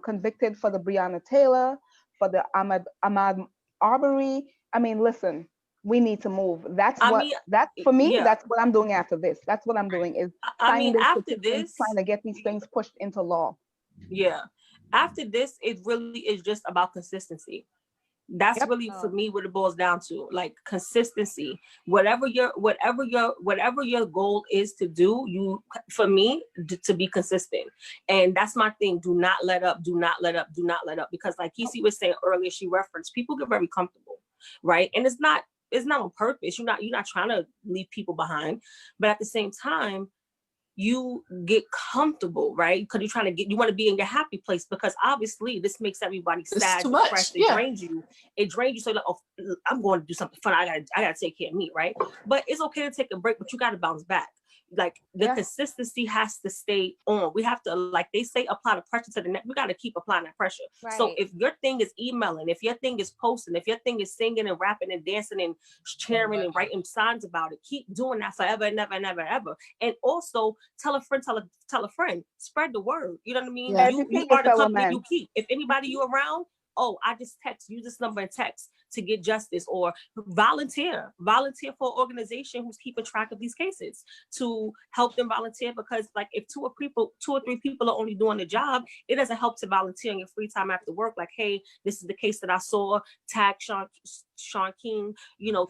convicted for the Breonna Taylor, for the Ahmaud Arbery. I mean, listen, we need to move. That's for me. Yeah. That's what I'm doing after this. That's what I'm doing is signing after petitions, trying to get these things pushed into law. Yeah. After this, it really is just about consistency. That's really for me what it boils down to, like consistency. Whatever your goal is to do, for me to be consistent. And that's my thing. Do not let up, do not let up, do not let up. Because like Kesey was saying earlier, she referenced people get very comfortable, right? And it's not on purpose. You're not trying to leave people behind, but at the same time, you get comfortable, right? Because you want to be in your happy place, because obviously this makes everybody sad, depressed. It drains you. It drains you. So like, oh, I'm going to do something fun. I gotta take care of me, right? But it's okay to take a break, but you got to bounce back. Like the consistency has to stay on. We have to, like they say, apply the pressure to the neck. We got to keep applying that pressure. Right. So if your thing is emailing, if your thing is posting, if your thing is singing and rapping and dancing and cheering and writing signs about it, keep doing that forever and never, never, ever. And also tell a friend, tell a friend, spread the word. You know what I mean? Yeah. You are the company you keep. If anybody you around, I just use this number and text to get justice, or volunteer for an organization who's keeping track of these cases to help them volunteer. Because like if two or three people are only doing the job, it doesn't help to volunteer in your free time after work. Like, hey, this is the case that I saw, tag Sean King,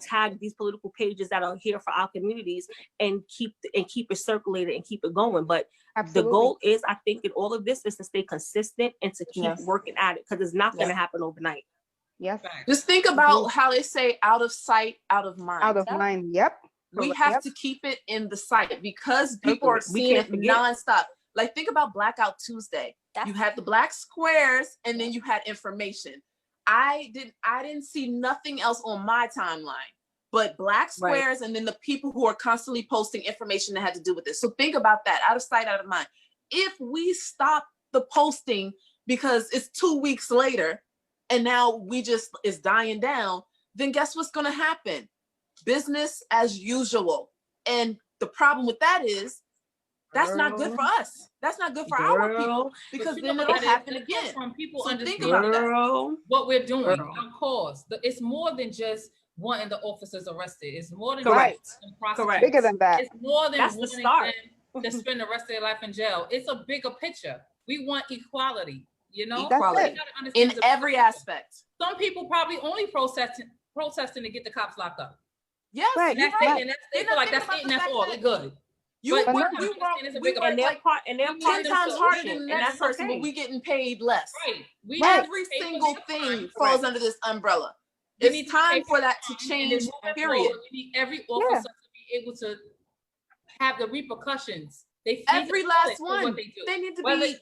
tag these political pages that are here for our communities, and keep it circulated and keep it going. But the goal is, I think, in all of this is to stay consistent and to keep working at it, because it's not going to happen overnight. Yes. Just think about how they say out of sight, out of mind. Out of mind. Yep. We have to keep it in the sight, because people are seeing it nonstop. Like think about Blackout Tuesday. You had the black squares and then you had information. I didn't see nothing else on my timeline but black squares, and then the people who are constantly posting information that had to do with this. So think about that, out of sight, out of mind. If we stop the posting because it's 2 weeks later and now it's dying down, then guess what's going to happen? Business as usual. And the problem with that is that's not good for us. That's not good for our people, because then it'll happen again. From people so understand think about that. What we're doing, our cause. It's more than just wanting the officers arrested. It's more than correct. Bigger than that. It's more than wanting them to spend the rest of their life in jail. It's a bigger picture. We want equality. you know? Equality. You gotta understand In every aspect. Some people probably only protesting to get the cops locked up. Yes, Right. And that's Right. it. And they feel like that's it and that's all. They're good. You But work, we you understand work, it's a we bigger work And they're like part, and they're 10 part of the times harder solution, than the and next that's person, okay. but we getting paid less. Right. We Right. Every pay for single their thing crime. falls Correct. under this umbrella. We need It's to pay time for their that to crime, and then change, moving period. forward, we need every officer to be able to have the repercussions. They need Every to last feel it for one. what they do. They need to Whether- be,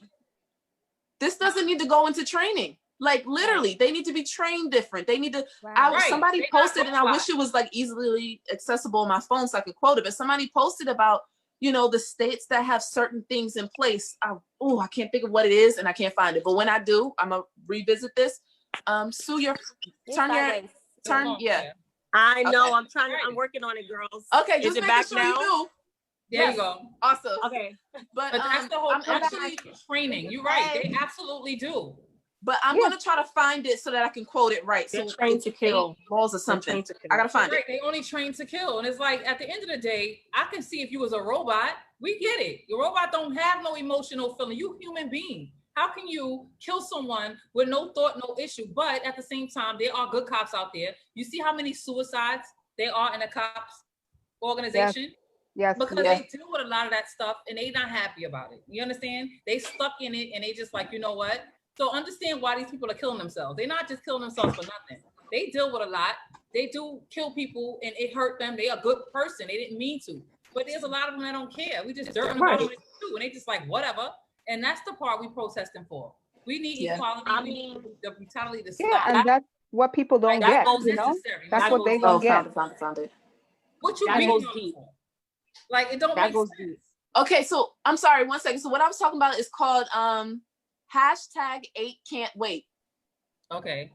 this doesn't need to go into training. Like literally, they need to be trained different. They need to, Right. somebody They not posted, and I wish it was like easily accessible on my phone so I could quote it, but somebody posted about, you know, the states that have certain things in place. I can't think of what it is and I can't find it. But when I do, I'm gonna revisit this. Sue, You're turn sideways. yeah. I know. Okay. I'm working on it, girls. Okay, Is just it making back sure now? you do. There Yes. you go. Awesome. Okay. But But that's the whole I'm point. actually, Training. You're right. They absolutely do. but I'm gonna try to find it so that I can quote it right. They're So trained to kill. balls or They're something. trained to kill. I gotta find Right. it. They only train to kill. And it's like at the end of the day, I can see if you was a robot, we get it. Your robot don't have no emotional feeling. You human being. How can you kill someone with no thought, no issue? But at the same time, there are good cops out there. You see how many suicides there are in the cops organization? Yes. Because they deal with a lot of that stuff and they not happy about it. You understand? They stuck in it and they just like, you know what? So understand why these people are killing themselves. They're not just killing themselves for nothing. They deal with a lot. They do kill people and it hurt them. They are a good person. They didn't mean to. But there's a lot of them that don't care. We just dirt on the bottom too. And they just like, whatever. And that's the part we protesting for. We need equality. I we mean, need the brutality to Yeah, stop. and that's what people don't That get, goes you know? necessary. That's That what they goes don't get. Found it. What you That reading goes on deep. for? Like it don't That make goes sense. deep. Okay, so I'm sorry, 1 second. So what I was talking about is called #8can'twait. Okay.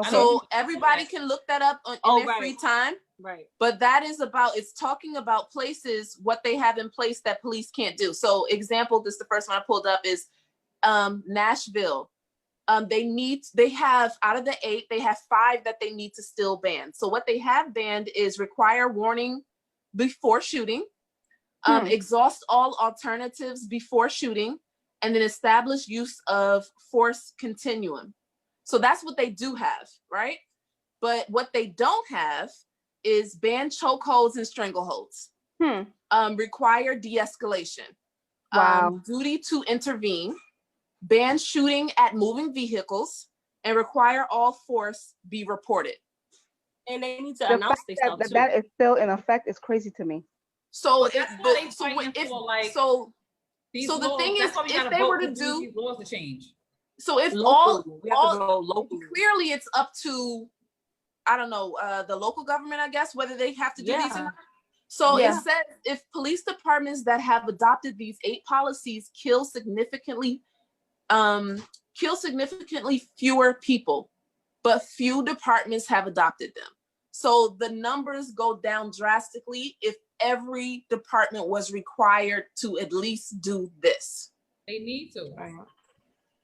So everybody can look that up in their free time. Right. But that is about, it's talking about places, what they have in place that police can't do. So example, this is the first one I pulled up is Nashville. They have, out of the 8, they have 5 that they need to still ban. So what they have banned is require warning before shooting, exhaust all alternatives before shooting, and then establish use of force continuum. So that's what they do have, right? But what they don't have is ban chokeholds and strangleholds, require de-escalation, duty to intervene, ban shooting at moving vehicles, and require all force be reported. And they need to The announce fact themselves that too. that is still in effect is crazy to me. So That's why they fighting for, like, these so the laws. thing is, That's why we if gotta they vote were to for do, these laws to change. so if Locally, we have to go locally. clearly it's up to, I don't know, the local government, I guess, whether they have to do these or not. So it says if police departments that have adopted these 8 policies kill significantly fewer people, but few departments have adopted them. So the numbers go down drastically if every department was required to at least do this. They need to.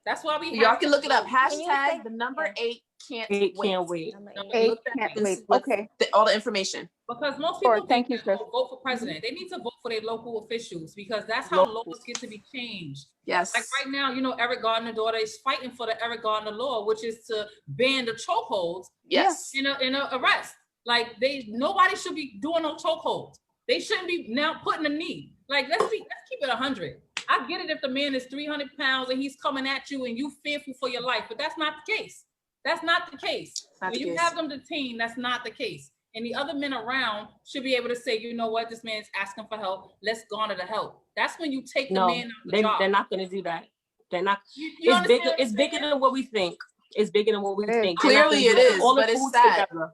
That's why we Y'all can look it up. Can you say- Hashtag the number 8 can't wait. Can't wait. Number 8 Look at can't this wait. with Okay. all the information. Because most Sure, people thank think you, that Chris. they'll vote for president. They need to vote for their local officials because that's how laws get to be changed. Yes. Like right now, you know, Eric Garner's daughter is fighting for the Eric Garner law, which is to ban the chokeholds Yes. in a arrest. Like nobody should be doing no chokeholds. They shouldn't be now putting a knee. Like let's keep it 100. I get it if the man is 300 pounds and he's coming at you and you fearful for your life, but that's not the case. That's not the case. Not When the you case. have them detained, that's not the case. And the other men around should be able to say, you know what, this man's asking for help. Let's garner the help. That's when you take the man out the job. They're not going to do that. They're not. You It's understand bigger. what It's I'm bigger saying? than what we think. It's bigger than what we think. Clearly it is, All the but it's foods sad. together.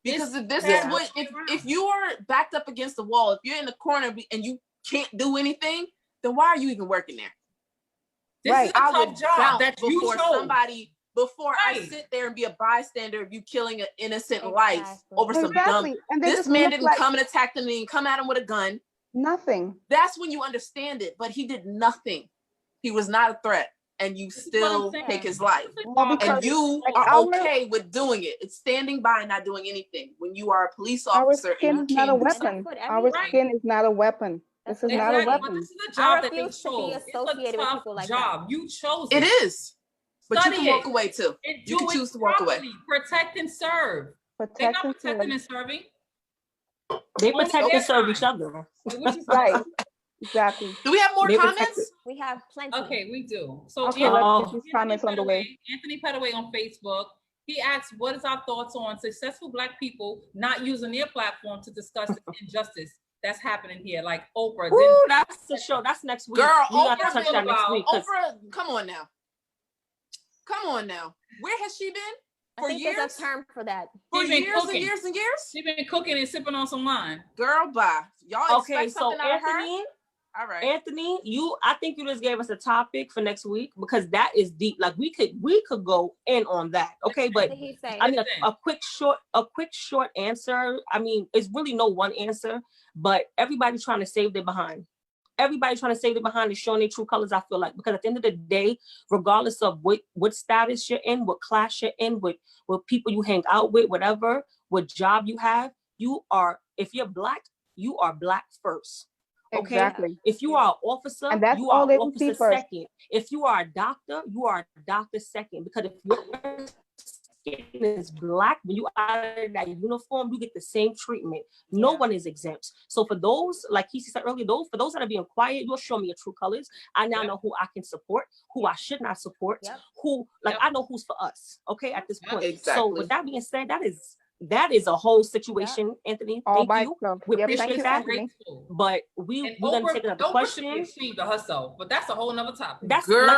Because if this sad. is what, if you are backed up against the wall, if you're in the corner and you can't do anything, then why are you even working there? This is a I would tough job bounce that you before chose. somebody, before I Right. sit there and be a bystander of you killing an innocent life over some Exactly. dumb. And they This just man look didn't like come and attack them, and he didn't come at him with a gun. nothing. That's when you understand it. But he did nothing. He was not a threat, and you still saying. take his life. Well, because And you like are our- okay with doing it. It's standing by and not doing anything. When you are a police Our officer skin and is you not a can't do weapon. something. That's what Our everyone- skin is not a weapon. This is not a Exactly. But weapon. this is a I job that they refuse to be chose. It's a associated with tough people like job. You chose It it. is. But you Study can walk it. away too. And You can do it choose to walk away. properly. Protect and serve. They're Protect not and protecting serve. and serving. They Only protect their and serve time. each other. Which is Right. Exactly. Do we have more They protect comments? We have plenty. Okay, we do. So Okay, let's Oh. get these comments on the way. Anthony Petaway on Facebook. He asks, what is our thoughts on successful Black people not using their platform to discuss the injustice that's happening here? Like Oprah. Ooh, that's the show. That's next week. Girl, we got to Oprah touch been that next about- week. 'Cause Oprah, come on now. Come on now. Where has she been? I For think years? there's a term for that. For She been years cooking. and years and years? She's been cooking and sipping on some wine. Girl, bye. Y'all okay, expect so something out of her? Anthony, All right. Anthony, I think you just gave us a topic for next week because that is deep. Like we could go in on that. Okay, What but did he say? I mean a quick short answer. I mean, it's really no one answer, but everybody's trying to save their behind. Everybody's trying to save their behind and showing their true colors, I feel like, because at the end of the day, regardless of what status you're in, what class you're in, what people you hang out with, whatever, what job you have, if you're Black, you are Black first. Okay. Exactly. If you are an officer, and that's you all are they will officer see first. second. If you are a doctor, you are a doctor second. Because if your skin is Black, when you out of that uniform, you get the same treatment. No one is exempt. So for those, like he said earlier, for those that are being quiet, you'll show me your true colors. I now know who I can support, who I should not support, who I know who's for us. Okay, at this point. Exactly. So with that being said, that is a whole situation, Anthony. Thank you. We appreciate that. But we're gonna take another question. Oprah should be ashamed of herself, but that's a whole nother topic. That's girl, like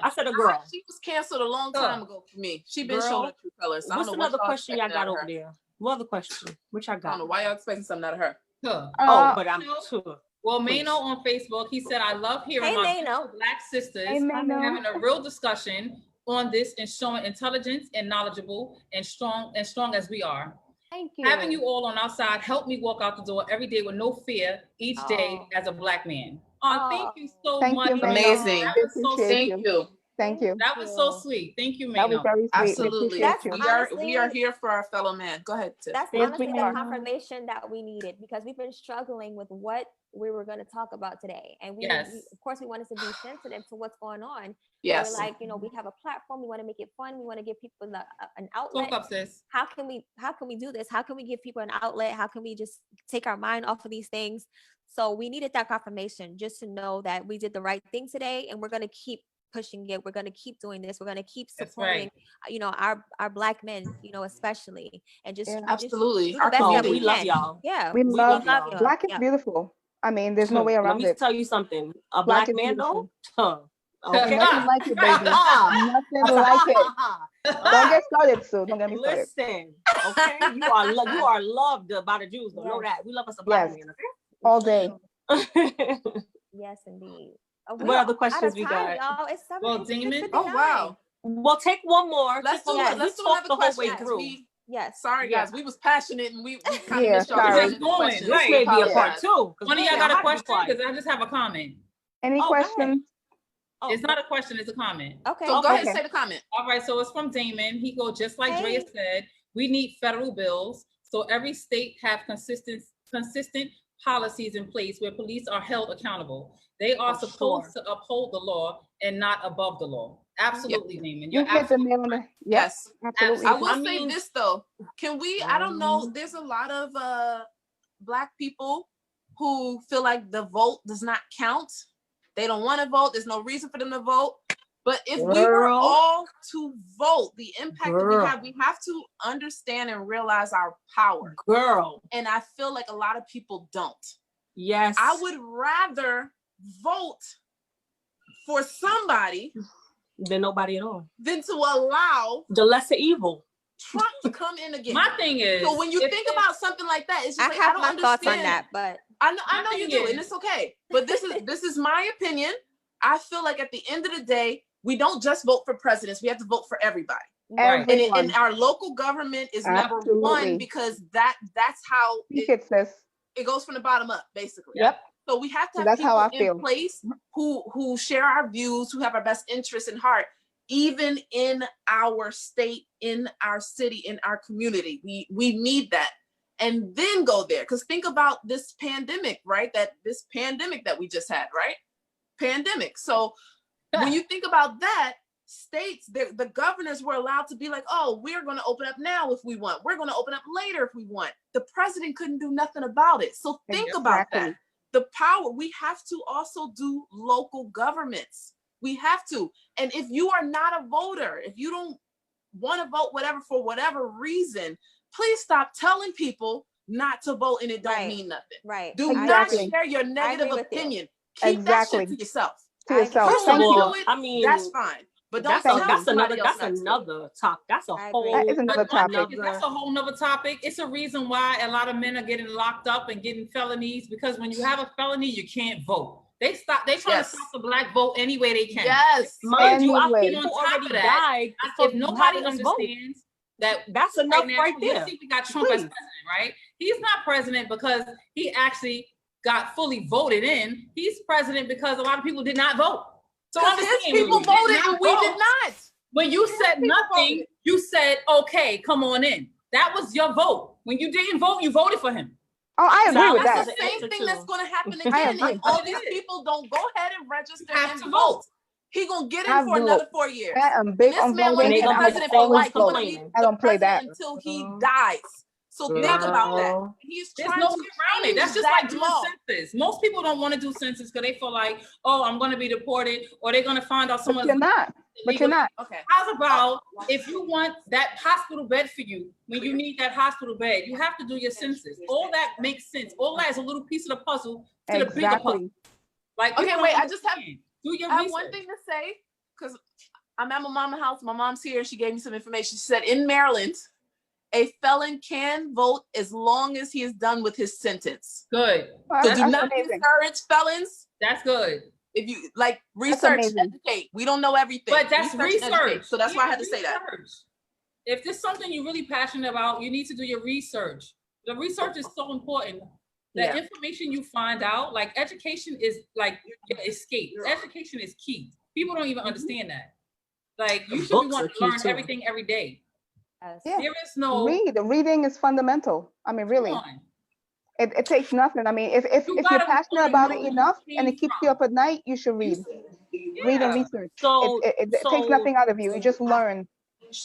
I said a girl. She was canceled a long time ago for me. She been showing her true colors. So what's another question y'all got over there? What other question? Which I got? I don't know why y'all expecting something out of her. But I'm sure. Well, Mano on Facebook, he said, I love hearing my Black sisters having a real discussion on this and showing intelligence and knowledgeable and strong as we are. Thank you. Having you all on our side helped me walk out the door every day with no fear each day as a Black man. Thank you so much. Amazing. Thank you. Thank you. That was so sweet. Thank you, Mano. That was very sweet. Absolutely. We are here for our fellow man. Go ahead, Tiff. That's honestly the confirmation that we needed because we've been struggling with what we were going to talk about today. And we of course, we wanted to be sensitive to what's going on. Yes. So we're like, we have a platform. We want to make it fun. We want to give people an outlet. Talk up, sis. How can we do this? How can we give people an outlet? How can we just take our mind off of these things? So we needed that confirmation just to know that we did the right thing today, and we're going to keep pushing it. We're going to keep doing this. We're going to keep supporting, our Black men, especially, and just absolutely. Just do the best that we love y'all. Yeah, we love y'all. Black is beautiful. I mean, there's no way around it. Let me tell you something. A Black man, though. Okay. Nothing like it, baby. Nothing like it. Don't get started, Sue. Don't get me started. Listen, okay? You are loved by the Jews, though. Know that. We love us a Black man, okay? All day. Yes, indeed. What other questions we got? Y'all. It's 7. Well, Demon. Oh, wow. Well, take one more. Let's do another question. Yes. Sorry, guys. We was passionate and we kind of missed sorry. This may be a part 2. One of y'all got a question? Because I just have a comment. Any questions? It's not a question, it's a comment. Okay. So go ahead and say the comment. All right, so it's from Damon. He goes, just like Drea said, we need federal bills so every state have consistent policies in place where police are held accountable. They are supposed to uphold the law and not above the law. Absolutely, Damon. You hit the nail on the yes. Absolutely. I will say this though. Can we? I don't know. There's a lot of Black people who feel like the vote does not count. They don't want to vote. There's no reason for them to vote. But if we were all to vote, the impact that we have to understand and realize our power. And I feel like a lot of people don't. Yes. I would rather vote for somebody than nobody at all. Than to allow the lesser evil. Trump to come in again. My thing is, so when you think about something like that, it's just I have my thoughts on that, but I know you do, and it's okay. But this is my opinion. I feel like at the end of the day, we don't just vote for presidents. We have to vote for everybody. And our local government is number one because that's how it goes from the bottom up, basically. Yep. So we have to have people in place who share our views, who have our best interests in heart, even in our state, in our city, in our community. We need that. And then go there. Because think about this pandemic, right? This pandemic that we just had, right? Pandemic. So when you think about that, states, the governors were allowed to be like, oh, we're going to open up now if we want. We're going to open up later if we want. The president couldn't do nothing about it. So think about that. The power, we have to also do local governments. We have to. And if you are not a voter, if you don't want to vote whatever for whatever reason, please stop telling people not to vote and it don't mean nothing. Right. Do not share your negative opinion. Keep that shit to yourself. To yourself. First of all, I mean, that's fine. But don't that's another topic. That's a whole that is another topic. That's a whole nother topic. It's a reason why a lot of men are getting locked up and getting felonies, because when you have a felony, you can't vote. They trying to stop the black vote any way they can. Yes. Mind you, our Anyway. people already died. If nobody understands that's enough right there. You see, we got Trump as president, right? He's not president because he actually got fully voted in. He's president because a lot of people did not vote. So his people voted and we did not. When you said nothing, you said, okay, come on in. That was your vote. When you didn't vote, you voted for him. Oh, I agree with that's that. the same thing that's going to happen again. If all these people don't go ahead and register and vote, he going to get in for another 4 years. I am big on voting. This man will be president for life. I don't play that until he dies. So think about that. He's There's trying no to way around it. That's just like doing census. Most people don't want to do census because they feel like, oh, I'm going to be deported, or they're going to find out someone. But you're not. But you're not. Okay. How's about if you want that hospital bed for you, when you need that hospital bed, you have to do your census. All that makes sense. All that is a little piece of the puzzle to the bigger puzzle. Like, okay, wait, I just have research. one thing to say, because I'm at my mama's house. My mom's here. She gave me some information. She said in Maryland, a felon can vote as long as he is done with his sentence. Good. So do not discourage felons. That's good. If you like research, educate. We don't know everything. But that's research. So that's why I had to say that. If there's something you're really passionate about, you need to do your research. The research is so important. The information you find out, like education is like your escape. Education is key. People don't even understand that. Like you should be wanting to learn everything every day. Yeah. There is no reading is fundamental. I mean, really, it takes nothing. I mean, if you're passionate about it enough and it keeps you up at night, you should read. Read and research. So it takes nothing out of you. You just learn.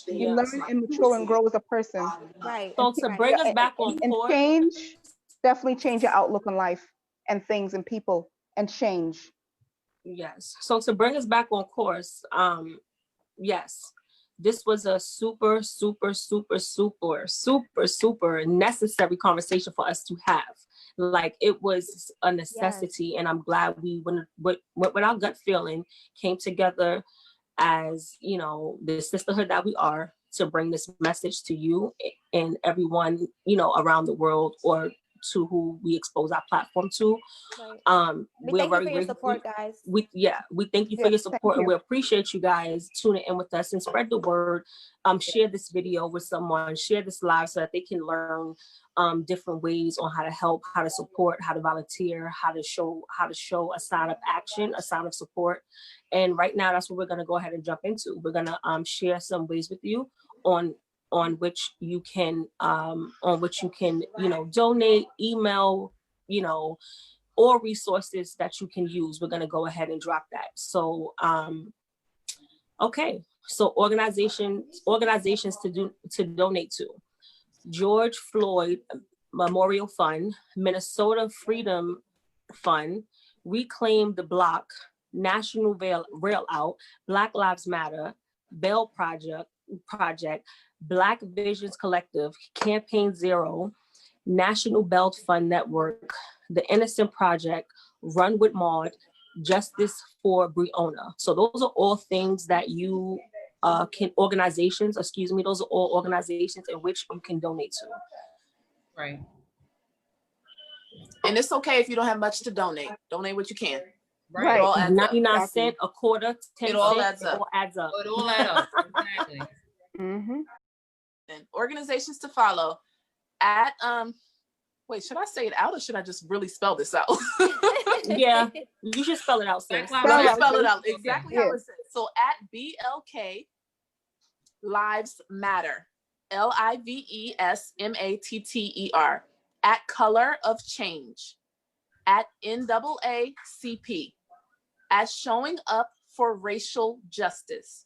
You learn and mature and grow as a person. Right. So to bring us back on course, definitely change your outlook on life and things and people and change. Yes. So to bring us back on course, yes. This was a super necessary conversation for us to have. Like it was a necessity, and I'm glad we went with our gut feeling, came together as, you know, the sisterhood that we are, to bring this message to you and everyone, you know, around the world, or to who we expose our platform to. We thank you for your support, guys. We thank you for your support, and we appreciate you guys tuning in with us, and spread the word. Share this video with someone, share this live so that they can learn different ways on how to help, how to support, how to volunteer, how to show a sign of action, a sign of support. And right now, that's what we're gonna go ahead and jump into. We're gonna share some ways with you on which you can you know, donate, email, you know, or resources that you can use. We're going to go ahead and drop that. So okay, so organizations to donate to: George Floyd Memorial Fund, Minnesota Freedom Fund, Reclaim the Block, National Rail Out, Black Lives Matter, Bail Project, Black Visions Collective, Campaign Zero, National Belt Fund Network, The Innocent Project, Run with Maud, Justice for Breonna. So those are all things that you organizations in which you can donate to. Right. And it's okay if you don't have much to donate. Donate what you can. Right. 99 cents, a quarter, 10 cents, it all adds up. It all adds up. Exactly. Mm-hmm. And organizations to follow at wait, should I say it out or should I just really spell this out? Yeah, you should spell it out, sis. Spell it out exactly how it says. So at BLK Lives Matter, LIVESMATTER, at Color of Change, at NAACP, at Showing Up for Racial Justice,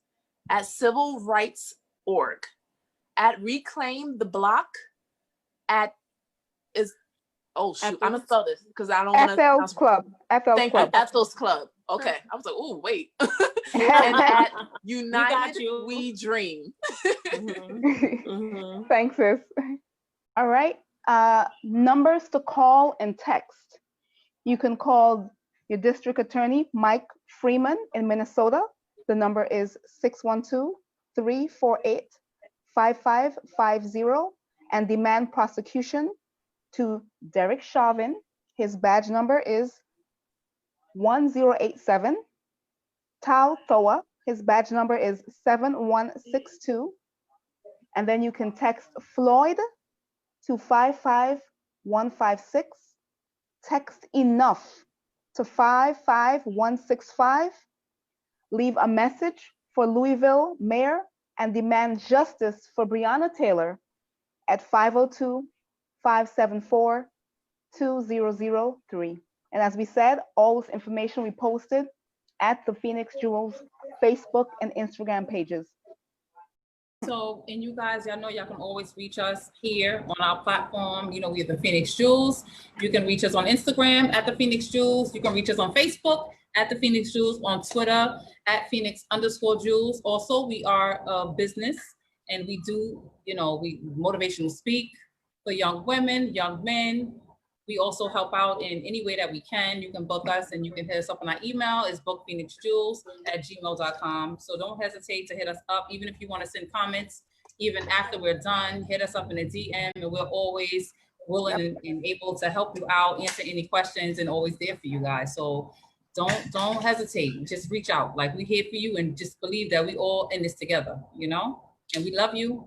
at Civil Rights Org, at Reclaim the Block, at I'm gonna spell this because I don't want to. FL's Club. FL's Club. FL's Club. Okay. I was like, oh, wait. And at United We Dream. Thanks, sis. All right. Numbers to call and text. You can call your district attorney, Mike Freeman in Minnesota. The number is 612-348-5550 and demand prosecution to Derek Chauvin. His badge number is 1087. Tal Thoa, his badge number is 7162. And then you can text Floyd to 55156. Text enough to 55165. Leave a message for Louisville Mayor and demand justice for Breonna Taylor at 502-574-2003. And as we said, all this information we posted at the Phoenix Jewels Facebook and Instagram pages. So, and you guys, y'all know y'all can always reach us here on our platform. You know, we have the Phoenix Jewels. You can reach us on Instagram at the Phoenix Jewels. You can reach us on Facebook at the Phoenix Jewels, on Twitter at Phoenix_Jewels. Also, we are a business and we do, you know, we motivational speak for young women, young men. We also help out in any way that we can. You can book us and you can hit us up on our email. It's bookphoenixjewels@gmail.com. So don't hesitate to hit us up. Even if you want to send comments, even after we're done, hit us up in a DM and we're always willing and able to help you out, answer any questions and always there for you guys. So don't hesitate. Just reach out. Like, we're here for you and just believe that we all in this together, you know? And we love you.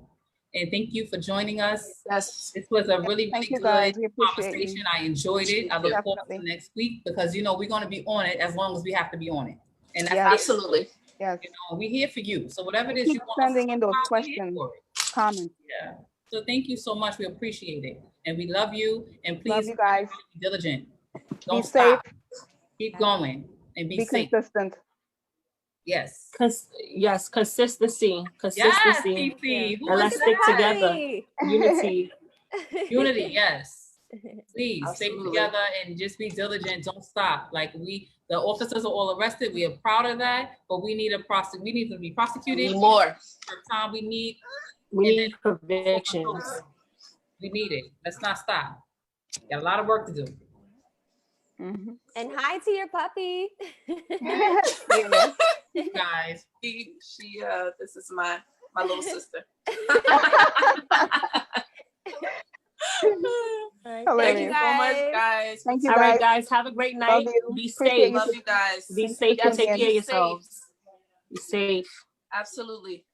And thank you for joining us. Yes. This was a really, really good conversation. You. I enjoyed it. I look forward to next week because, you know, we're going to be on it as long as we have to be on it. And that's absolutely. Yes. You know, we're here for you. So whatever it is Keep you want sending in those questions, comments. Yeah. So thank you so much. We appreciate it. And we love you. And please love you guys. Be diligent. Don't be stop. Safe. Keep going and be safe. Consistent. Yes. Yes, consistency. Yes, PP. And let's stick together. Unity. Unity, yes. Please stay together and just be diligent. Don't stop. Like, the officers are all arrested. We are proud of that, but we need to be prosecuted. More time we need convictions. We need it. Let's not stop. Got a lot of work to do. Mm-hmm. And hi to your puppy. Guys, she this is my little sister. Right. Thank you so much, guys. Thank you, All guys. right, guys, have a great night. Be safe. Love you guys. Be safe and take care of yourselves. Be safe. Absolutely.